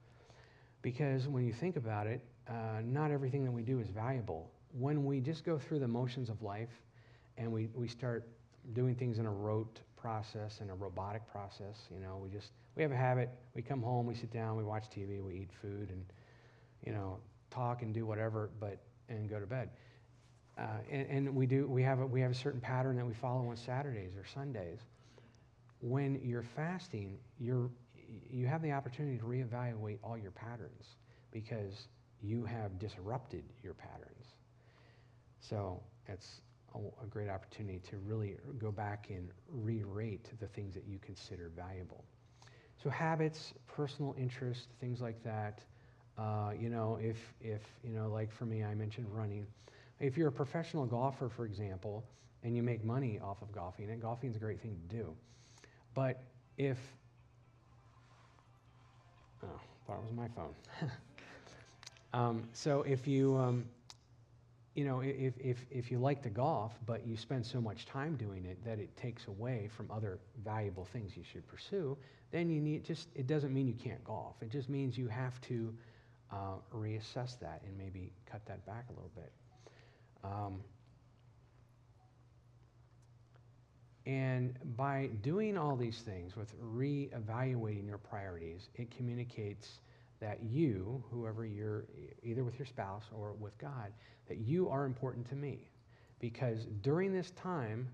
Because when you think about it, not everything that we do is valuable. When we just go through the motions of life and we start doing things in a rote process and a robotic process, we have a habit, we come home, we sit down, we watch TV, we eat food, and, talk and do whatever, and go to bed. And we have a certain pattern that we follow on Saturdays or Sundays. When you're fasting, you have the opportunity to reevaluate all your patterns because you have disrupted your patterns. So it's a great opportunity to really go back and re-rate the things that you consider valuable. So habits, personal interests, things like that. If like for me, I mentioned running. If you're a professional golfer, for example, and you make money off of golfing, and golfing is a great thing to do. But if, thought it was my phone. So if you, if you like to golf, but you spend so much time doing it that it takes away from other valuable things you should pursue, then it doesn't mean you can't golf. It just means you have to reassess that and maybe cut that back a little bit. And by doing all these things, with reevaluating your priorities, it communicates that you, whoever you're, either with your spouse or with God, that you are important to me. Because during this time,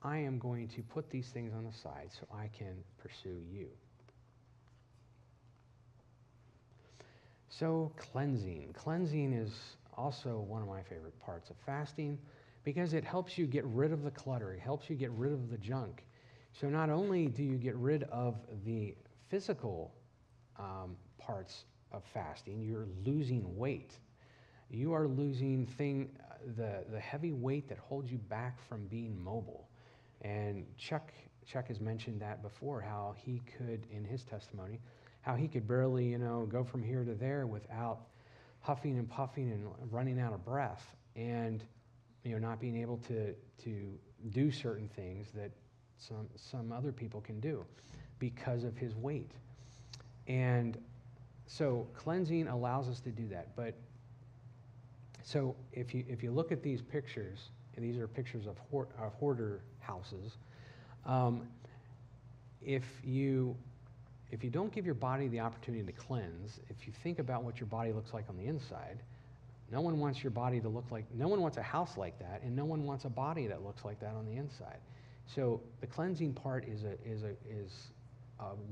I am going to put these things on the side so I can pursue you. So cleansing. Cleansing is also one of my favorite parts of fasting because it helps you get rid of the clutter. It helps you get rid of the junk. So not only do you get rid of the physical parts of fasting, you're losing weight. You are losing the heavy weight that holds you back from being mobile. And Chuck has mentioned that before, how he could, in his testimony, how he could barely, go from here to there without huffing and puffing and running out of breath, and not being able to do certain things that some other people can do because of his weight. And so cleansing allows us to do that. But so if you look at these pictures, and these are pictures of hoarder houses, if you don't give your body the opportunity to cleanse, if you think about what your body looks like on the inside, no one wants your body to look like, no one wants a house like that, and no one wants a body that looks like that on the inside. So the cleansing part is a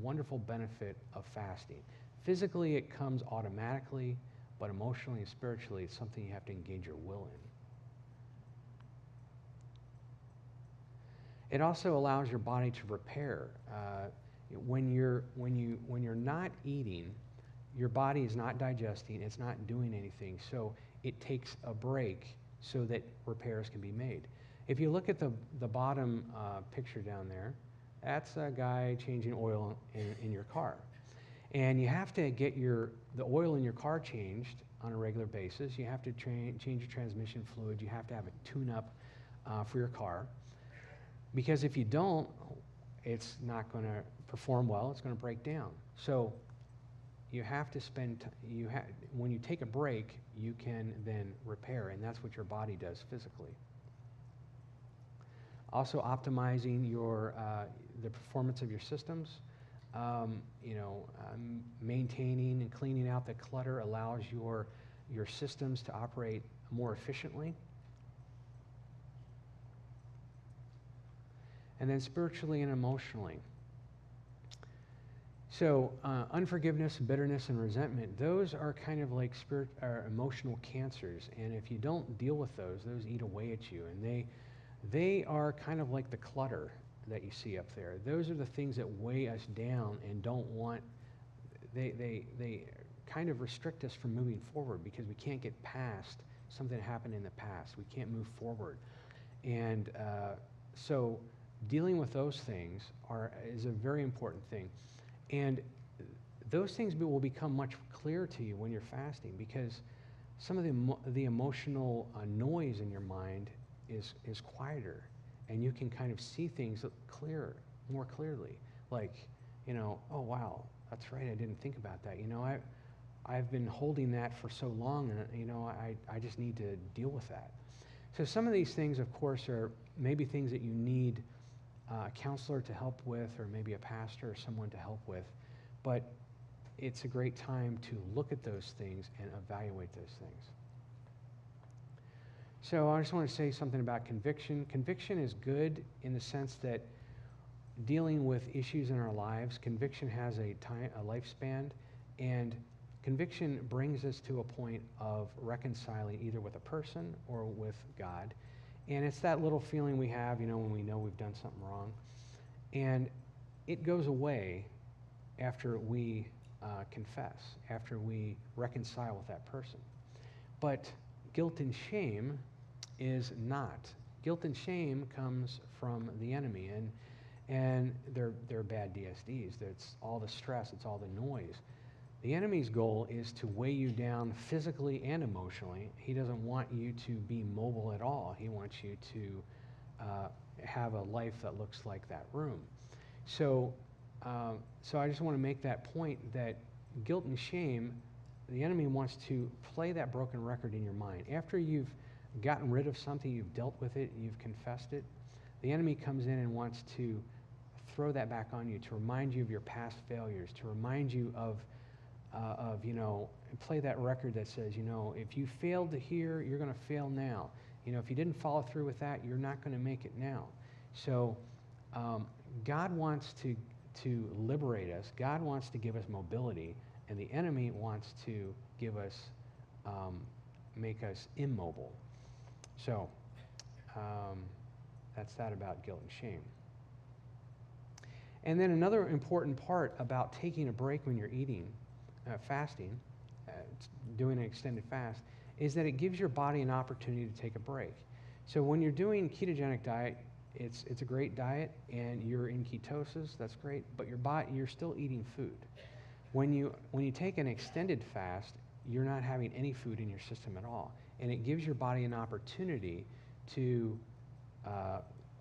wonderful benefit of fasting. Physically, it comes automatically, but emotionally and spiritually, it's something you have to engage your will in. It also allows your body to repair. When you're not eating, your body is not digesting, it's not doing anything, so it takes a break so that repairs can be made. If you look at the bottom picture down there, that's a guy changing oil in your car. And you have to get the oil in your car changed on a regular basis. You have to change your transmission fluid. You have to have a tune-up for your car. Because if you don't, it's not going to perform well. It's going to break down. So you have to when you take a break, you can then repair, and that's what your body does physically. Also optimizing the performance of your systems. Maintaining and cleaning out the clutter allows your systems to operate more efficiently. And then spiritually and emotionally. So unforgiveness, bitterness, and resentment, those are kind of like emotional cancers. And if you don't deal with those eat away at you. And they are kind of like the clutter that you see up there. Those are the things that weigh us down and they kind of restrict us from moving forward because we can't get past something that happened in the past. We can't move forward. And so dealing with those things is a very important thing. And those things will become much clearer to you when you're fasting, because some of the emotional noise in your mind is quieter, and you can kind of see things more clearly. Like, oh wow, that's right, I didn't think about that. I've been holding that for so long, and I just need to deal with that. So some of these things, of course, are maybe things that you need a counselor to help with, or maybe a pastor or someone to help with. But it's a great time to look at those things and evaluate those things. So I just want to say something about conviction. Conviction is good in the sense that dealing with issues in our lives, conviction has a lifespan, and conviction brings us to a point of reconciling either with a person or with God. And it's that little feeling we have, when we know we've done something wrong. And it goes away after we confess, after we reconcile with that person. But guilt and shame is not. Guilt and shame comes from the enemy, and they're bad DSDs. It's all the stress, it's all the noise. The enemy's goal is to weigh you down physically and emotionally. He doesn't want you to be mobile at all. He wants you to have a life that looks like that room. So I just want to make that point that guilt and shame, the enemy wants to play that broken record in your mind. After you've gotten rid of something, you've dealt with it, you've confessed it, the enemy comes in and wants to throw that back on you, to remind you of your past failures, to remind you of play that record that says, if you failed here, you're going to fail now. If you didn't follow through with that, you're not going to make it now. So God wants to liberate us. God wants to give us mobility, and the enemy wants to give us, make us immobile. So that's that about guilt and shame. And then another important part about taking a break when you're eating, fasting, doing an extended fast, is that it gives your body an opportunity to take a break. So when you're doing ketogenic diet, it's a great diet, and you're in ketosis, that's great, but you're still eating food. When you take an extended fast, you're not having any food in your system at all, and it gives your body an opportunity to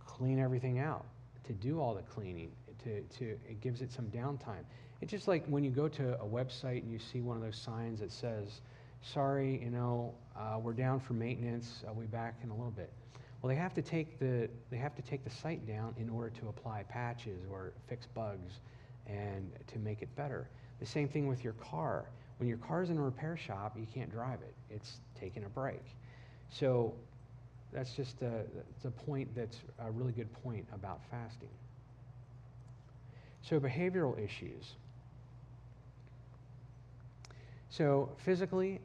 clean everything out, to do all the cleaning, it gives it some downtime. It's just like when you go to a website and you see one of those signs that says, sorry, we're down for maintenance, I'll be back in a little bit. Well, they have to take the site down in order to apply patches or fix bugs and to make it better. The same thing with your car. When your car's in a repair shop, you can't drive it. It's taking a break. So that's just a point that's a really good point about fasting. So behavioral issues. So physically,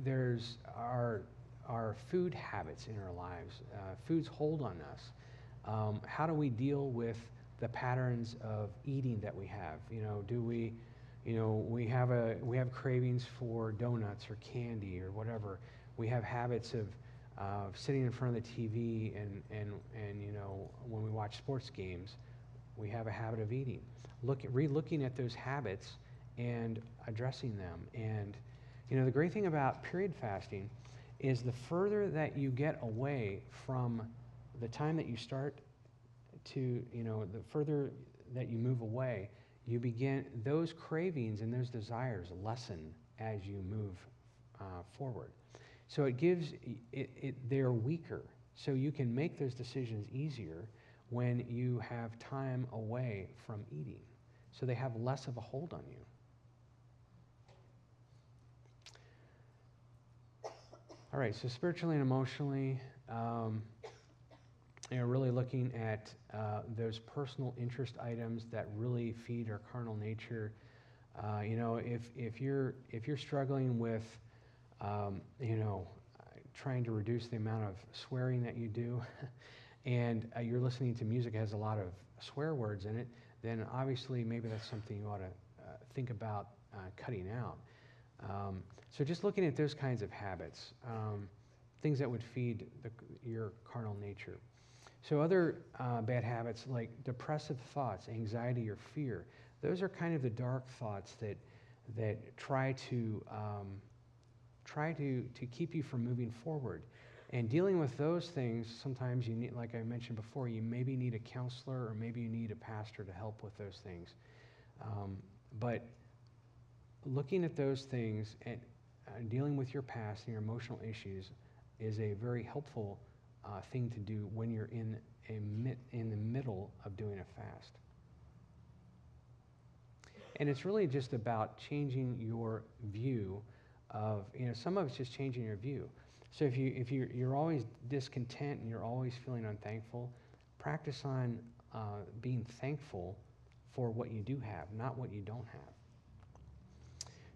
there's our food habits in our lives. Foods hold on us. How do we deal with the patterns of eating that we have? Do we, we have cravings for donuts or candy or whatever. We have habits of sitting in front of the TV and when we watch sports games, we have a habit of eating. Re-looking at those habits and addressing them. And the great thing about period fasting is the further that you get away from the time that you start to, the further that you move away, you begin, those cravings and those desires lessen as you move forward. So it gives, they're weaker. So you can make those decisions easier when you have time away from eating. So they have less of a hold on you. All right, so spiritually and emotionally, really looking at those personal interest items that really feed our carnal nature. If you're struggling with, trying to reduce the amount of swearing that you do, and you're listening to music that has a lot of swear words in it, then obviously maybe that's something you ought to think about cutting out. So just looking at those kinds of habits, things that would feed your carnal nature. So other bad habits like depressive thoughts, anxiety, or fear, those are kind of the dark thoughts that try to keep you from moving forward. And dealing with those things, sometimes you need, like I mentioned before, you maybe need a counselor or maybe you need a pastor to help with those things. But looking at those things and dealing with your past and your emotional issues is a very helpful thing to do when you're in the middle of doing a fast. And it's really just about changing your view of, some of it's just changing your view. So if you're always discontent and you're always feeling unthankful, practice on being thankful for what you do have, not what you don't have.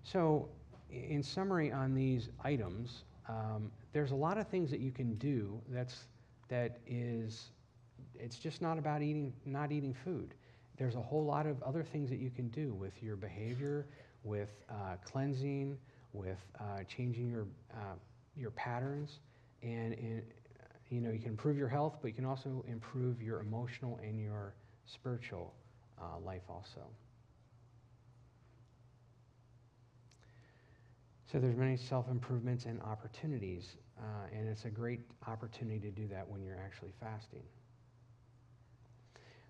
So in summary on these items, there's a lot of things that you can do it's just not about not eating food. There's a whole lot of other things that you can do with your behavior, with cleansing, with changing your patterns, and you can improve your health, but you can also improve your emotional and your spiritual life also. So there's many self-improvements and opportunities, and it's a great opportunity to do that when you're actually fasting.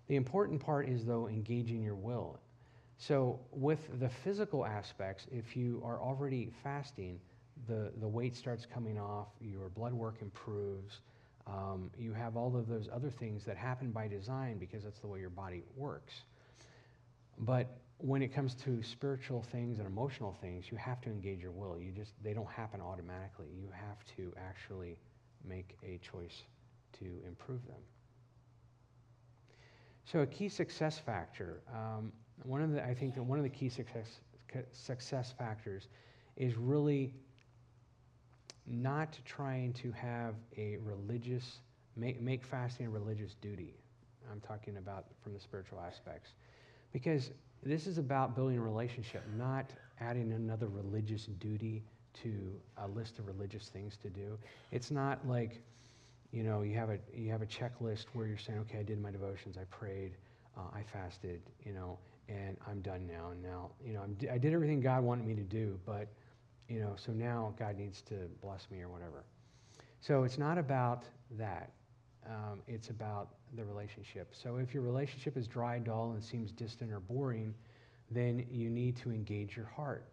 The important part is, though, engaging your will. So with the physical aspects, if you are already fasting, the weight starts coming off, your blood work improves, you have all of those other things that happen by design because that's the way your body works. But when it comes to spiritual things and emotional things, you have to engage your will. They don't happen automatically. You have to actually make a choice to improve them. So a key success factor, I think that one of the key success factors is really not trying to have a make fasting a religious duty. I'm talking about from the spiritual aspects. Because this is about building a relationship, not adding another religious duty to a list of religious things to do. It's not like, you have a checklist where you're saying, okay, I did my devotions, I prayed, I fasted, and I'm done now. And now, I did everything God wanted me to do, but, so now God needs to bless me or whatever. So it's not about that. It's about the relationship. So if your relationship is dry, dull, and seems distant or boring, then you need to engage your heart.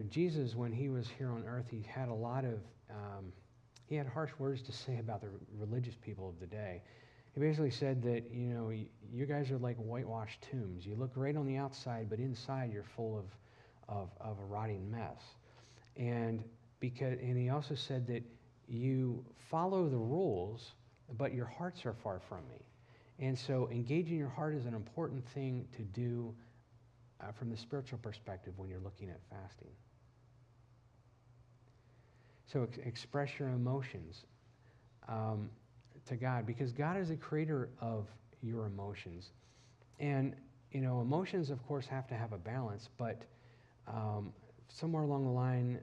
Jesus, when he was here on earth, he had a lot of, he had harsh words to say about the religious people of the day. He basically said that, you guys are like whitewashed tombs. You look great on the outside, but inside you're full of a rotting mess. And he also said that you follow the rules, but your hearts are far from me. And so engaging your heart is an important thing to do from the spiritual perspective when you're looking at fasting. So express your emotions to God, because God is the creator of your emotions. And, emotions, of course, have to have a balance, but somewhere along the line,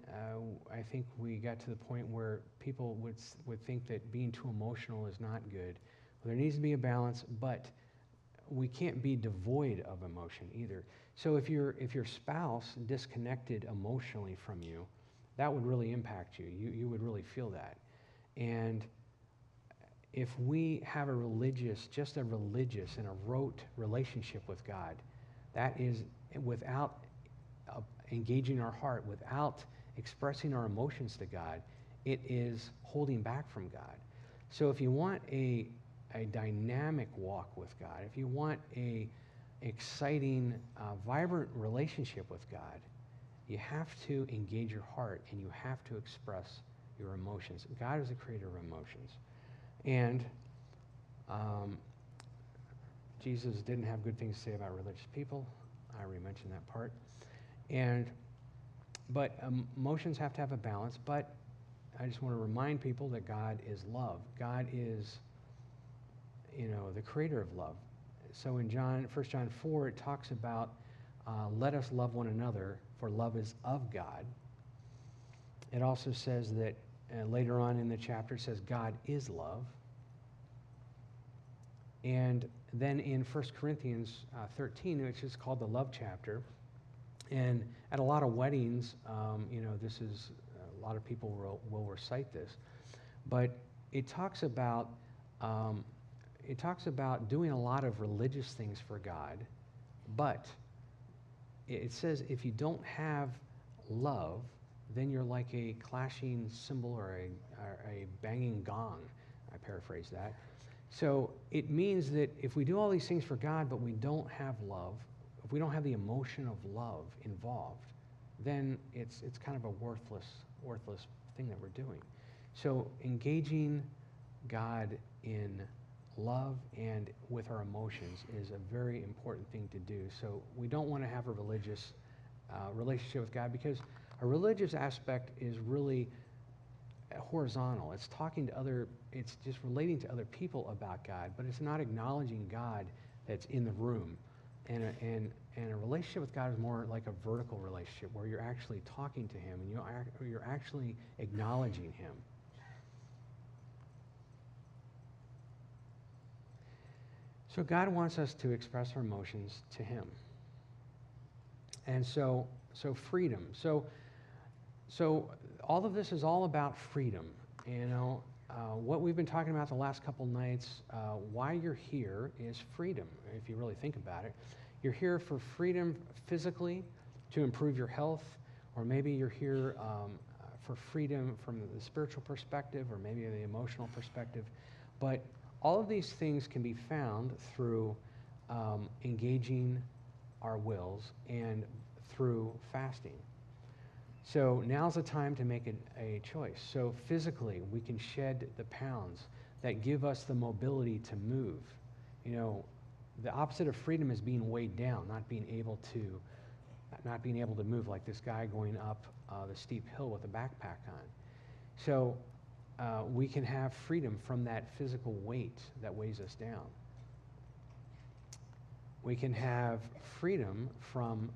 I think we got to the point where people would think that being too emotional is not good. Well, there needs to be a balance, but we can't be devoid of emotion either. So if your spouse disconnected emotionally from you, that would really impact you. You would really feel that. And if we have just a religious and a rote relationship with God, that is without engaging our heart, without expressing our emotions to God, it is holding back from God. So if you want a dynamic walk with God, if you want a exciting, vibrant relationship with God, you have to engage your heart and you have to express your emotions. God is the creator of emotions. And Jesus didn't have good things to say about religious people. I already mentioned that part. But emotions have to have a balance, but I just want to remind people that God is love. God is, the creator of love. So in 1 John 4, it talks about, let us love one another, for love is of God. It also says that, later on in the chapter, it says God is love. And then in 1 Corinthians 13, which is called the love chapter, and at a lot of weddings, this is, a lot of people will recite this, but it talks about doing a lot of religious things for God, but it says if you don't have love, then you're like a clashing cymbal or a banging gong. I paraphrase that. So it means that if we do all these things for God, but we don't have love, if we don't have the emotion of love involved, then it's kind of a worthless thing that we're doing. So engaging God in love and with our emotions is a very important thing to do. So we don't want to have a religious relationship with God, because A religious aspect is really horizontal. It's talking to other, it's just relating to other people about God, but it's not acknowledging God that's in the room. And a relationship with God is more like a vertical relationship where you're actually talking to him and you're actually acknowledging him. So God wants us to express our emotions to him. And so freedom. So all of this is all about freedom. You know, what we've been talking about the last couple nights, why you're here is freedom, if you really think about it. You're here for freedom physically, to improve your health, or maybe you're here for freedom from the spiritual perspective, or maybe the emotional perspective. But all of these things can be found through engaging our wills and through fasting. So now's the time to make a choice. So physically, we can shed the pounds that give us the mobility to move. You know, the opposite of freedom is being weighed down, not being able to move, like this guy going up the steep hill with a backpack on. So we can have freedom from that physical weight that weighs us down. We can have freedom from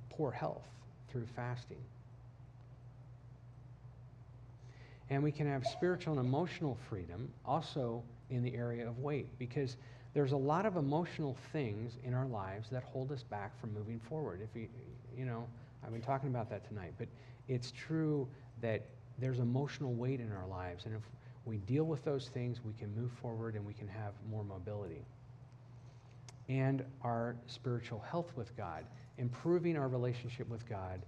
poor health through fasting. And we can have spiritual and emotional freedom also in the area of weight, because there's a lot of emotional things in our lives that hold us back from moving forward. If you know, I've been talking about that tonight, but it's true that there's emotional weight in our lives, and if we deal with those things, we can move forward and we can have more mobility. And our spiritual health with God, improving our relationship with God,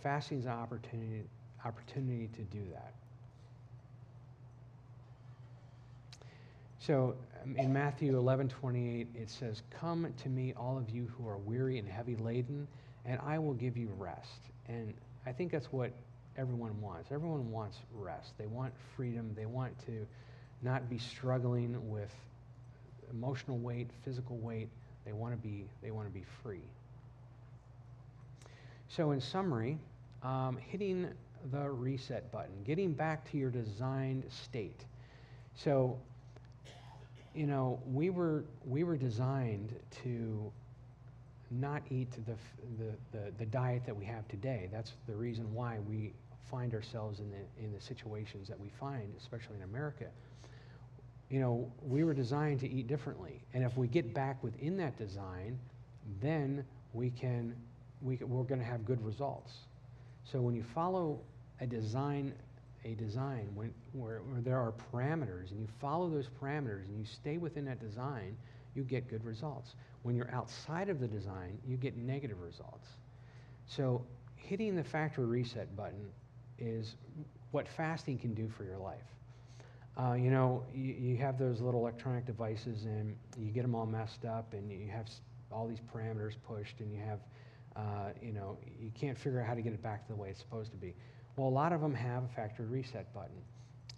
fasting is an opportunity to do that. So in Matthew 11:28, it says, "Come to me, all of you who are weary and heavy laden, and I will give you rest." And I think that's what everyone wants. Everyone wants rest. They want freedom. They want to not be struggling with emotional weight, physical weight. They want to be free. So in summary, hitting the reset button, getting back to your designed state. So, you know, we were designed to not eat the diet that we have today. That's the reason why we find ourselves in the situations that we find, especially in America. You know, we were designed to eat differently, and if we get back within that design, then we're going to have good results. So when you follow a design where there are parameters, and you follow those parameters and you stay within that design, you get good results. When you're outside of the design, you get negative results. So hitting the factory reset button is what fasting can do for your life. You know, you have those little electronic devices and you get them all messed up, and you have all these parameters pushed, and you have, you know, you can't figure out how to get it back to the way it's supposed to be. Well, a lot of them have a factory reset button,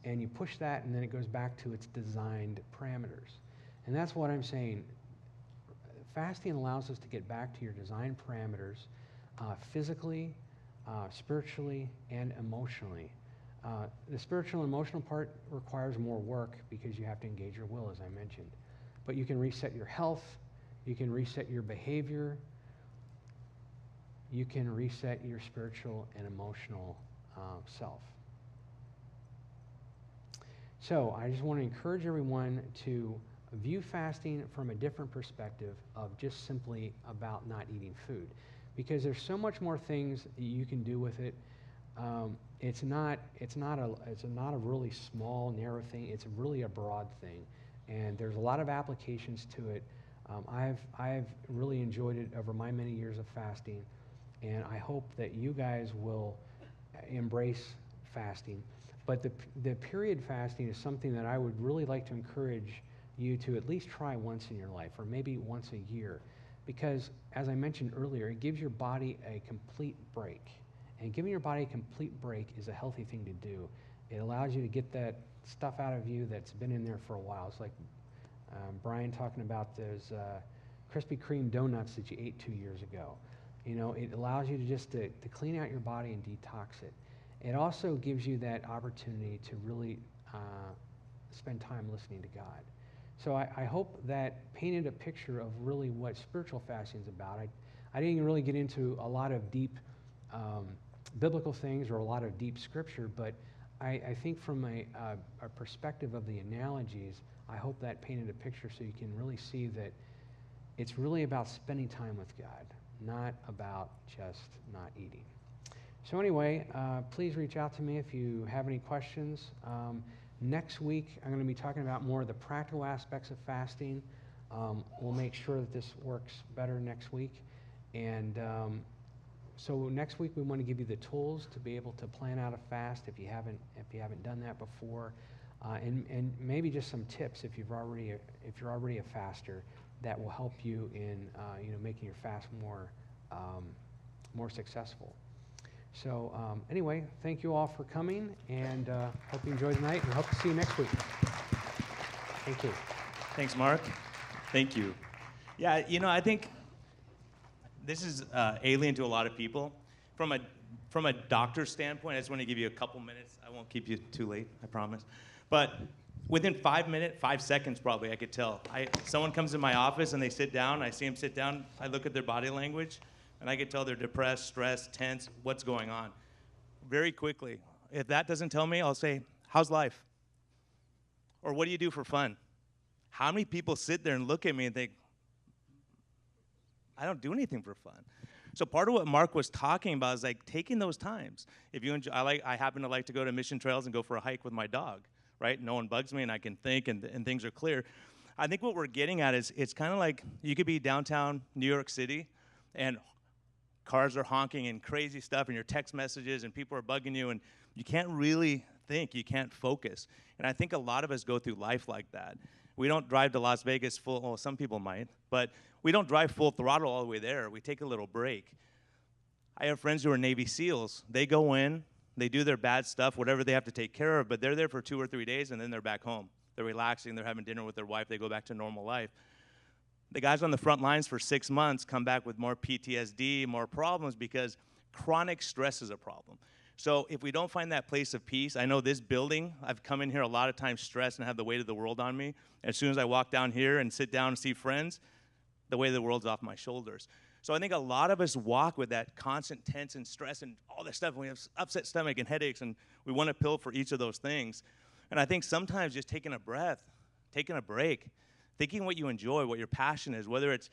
and you push that and then it goes back to its designed parameters. And that's what I'm saying. Fasting allows us to get back to your design parameters physically, spiritually, and emotionally. The spiritual and emotional part requires more work because you have to engage your will, as I mentioned. But you can reset your health, you can reset your behavior, you can reset your spiritual and emotional self. So I just want to encourage everyone to view fasting from a different perspective of just simply about not eating food, because there's so much more things that you can do with it. It's not a really small, narrow thing. It's really a broad thing, and there's a lot of applications to it. I've really enjoyed it over my many years of fasting, and I hope that you guys will embrace fasting. But the period fasting is something that I would really like to encourage you to at least try once in your life, or maybe once a year, because as I mentioned earlier, it gives your body a complete break. And giving your body a complete break is a healthy thing to do. It allows you to get that stuff out of you that's been in there for a while. It's like Brian talking about those Krispy Kreme donuts that you ate 2 years ago. You know, it allows you to just to clean out your body and detox it. It also gives you that opportunity to really spend time listening to God. So I hope that painted a picture of really what spiritual fasting is about. I didn't really get into a lot of deep biblical things or a lot of deep scripture, but I think from a perspective of the analogies, I hope that painted a picture so you can really see that it's really about spending time with God, not about just not eating. So anyway, please reach out to me if you have any questions. Next week, I'm going to be talking about more of the practical aspects of fasting. We'll make sure that this works better next week. And so next week, we want to give you the tools to be able to plan out a fast if you haven't done that before, and maybe just some tips if you're already a faster that will help you in making your fast more successful. So anyway, thank you all for coming, and hope you enjoyed the night, and hope to see you next week. Thank you. Thanks, Mark. Thank you. Yeah, I think this is alien to a lot of people. From a doctor's standpoint, I just want to give you a couple minutes. I won't keep you too late, I promise. But within 5 seconds probably, I could tell. Someone comes in my office and they sit down, I see them sit down, I look at their body language, and I could tell they're depressed, stressed, tense, what's going on. Very quickly. If that doesn't tell me, I'll say, how's life? Or what do you do for fun? How many people sit there and look at me and think, I don't do anything for fun. So part of what Mark was talking about is like taking those times. If you enjoy, I happen to like to go to mission trails and go for a hike with my dog, right? No one bugs me and I can think and things are clear. I think what we're getting at is it's kind of like you could be downtown New York City and cars are honking and crazy stuff and your text messages and people are bugging you and you can't really think, you can't focus. And I think a lot of us go through life like that. We don't drive to Las Vegas full, well, some people might, but we don't drive full throttle all the way there. We take a little break. I have friends who are Navy SEALs. They go in, they do their bad stuff, whatever they have to take care of, but they're there for 2 or 3 days and then they're back home. They're relaxing, they're having dinner with their wife, they go back to normal life. The guys on the front lines for 6 months come back with more PTSD, more problems because chronic stress is a problem. So if we don't find that place of peace, I know this building, I've come in here a lot of times stressed and have the weight of the world on me. As soon as I walk down here and sit down and see friends, the weight of the world's off my shoulders. So I think a lot of us walk with that constant tense and stress and all this stuff, and we have upset stomach and headaches, and we want a pill for each of those things. And I think sometimes just taking a breath, taking a break, thinking what you enjoy, what your passion is, whether it's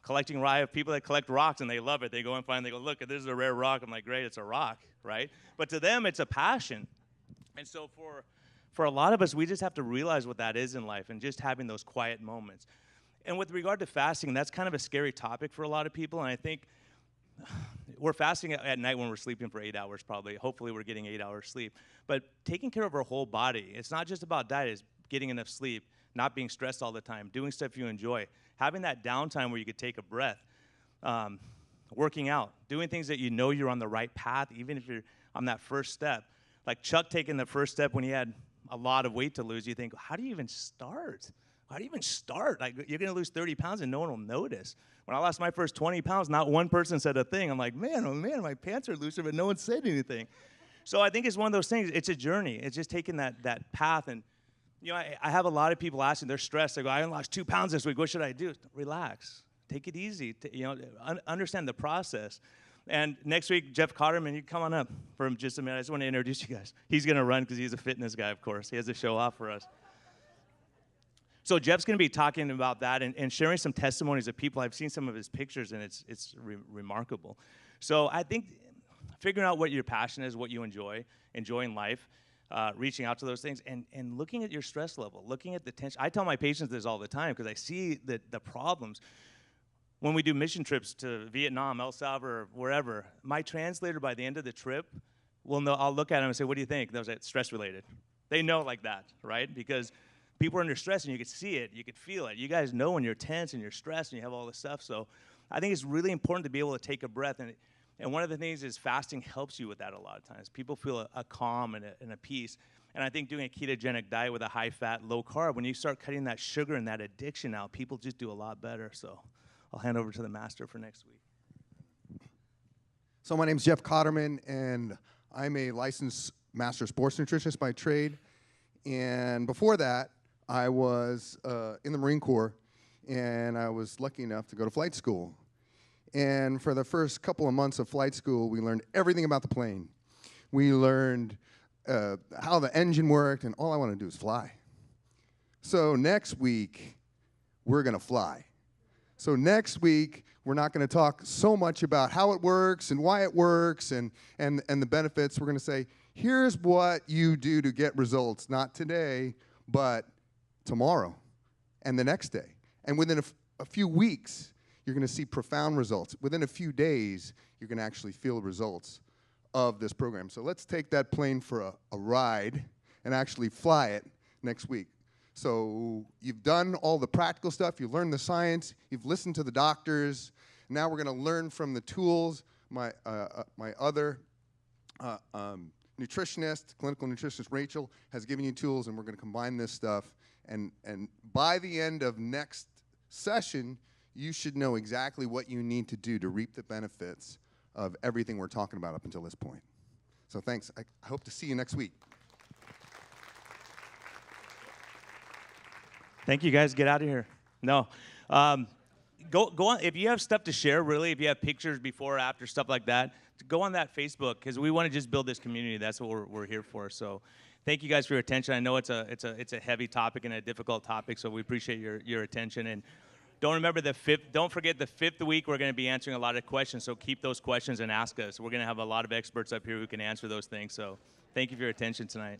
collecting I have people that collect rocks and they love it. They go and find, they go, look, this is a rare rock. I'm like, great, it's a rock, right? But to them, it's a passion. And so for a lot of us, we just have to realize what that is in life and just having those quiet moments. And with regard to fasting, that's kind of a scary topic for a lot of people. And I think we're fasting at night when we're sleeping for 8 hours probably. Hopefully we're getting 8 hours sleep. But taking care of our whole body, it's not just about diet, it's getting enough sleep, not being stressed all the time, doing stuff you enjoy, having that downtime where you could take a breath, working out, doing things that you know you're on the right path, even if you're on that first step. Like Chuck taking the first step when he had a lot of weight to lose, you think, how do you even start? How do you even start? Like, you're going to lose 30 pounds and no one will notice. When I lost my first 20 pounds, not one person said a thing. I'm like, man, oh man, my pants are looser, but no one said anything. So I think it's one of those things. It's a journey. It's just taking that path. And, I have a lot of people asking, they're stressed. They go, I lost 2 pounds this week. What should I do? Relax. Take it easy. Understand the process. And next week, Jeff Cotterman, you come on up for just a minute. I just want to introduce you guys. He's going to run because he's a fitness guy, of course. He has to show off for us. So Jeff's going to be talking about that and sharing some testimonies of people. I've seen some of his pictures, and it's remarkable. So I think figuring out what your passion is, what you enjoy, enjoying life, reaching out to those things, and looking at your stress level, looking at the tension. I tell my patients this all the time because I see the problems. When we do mission trips to Vietnam, El Salvador, wherever, my translator by the end of the trip will know. I'll look at him and say, what do you think? They'll say, it's stress-related. They know like that, right? Because people are under stress, and you could see it, you could feel it. You guys know when you're tense and you're stressed and you have all this stuff. So I think it's really important to be able to take a breath. And one of the things is fasting helps you with that a lot of times. People feel a calm and a peace. And I think doing a ketogenic diet with a high-fat, low-carb, when you start cutting that sugar and that addiction out, people just do a lot better. So I'll hand over to the master for next week. So my name's Jeff Cotterman, and I'm a licensed master sports nutritionist by trade. And before that, I was in the Marine Corps, and I was lucky enough to go to flight school. And for the first couple of months of flight school, we learned everything about the plane. We learned how the engine worked, and all I want to do is fly. So next week, we're going to fly. So next week, we're not going to talk so much about how it works and why it works and the benefits. We're going to say, here's what you do to get results, not today, but tomorrow and the next day. And within a few weeks, you're going to see profound results. Within a few days, you're going to actually feel results of this program. So let's take that plane for a ride and actually fly it next week. So you've done all the practical stuff, you've learned the science, you've listened to the doctors. Now we're going to learn from the tools. My other nutritionist, clinical nutritionist Rachel, has given you tools, and we're going to combine this stuff. And by the end of next session, you should know exactly what you need to do to reap the benefits of everything we're talking about up until this point. So thanks. I hope to see you next week. Thank you, guys. Get out of here. No. Go on. If you have stuff to share, really, if you have pictures before or after, stuff like that, go on that Facebook, because we want to just build this community. That's what we're here for. So thank you guys for your attention. I know it's a heavy topic and a difficult topic, so we appreciate your attention. And don't forget the fifth week we're going to be answering a lot of questions, so keep those questions and ask us. We're going to have a lot of experts up here who can answer those things. So thank you for your attention tonight.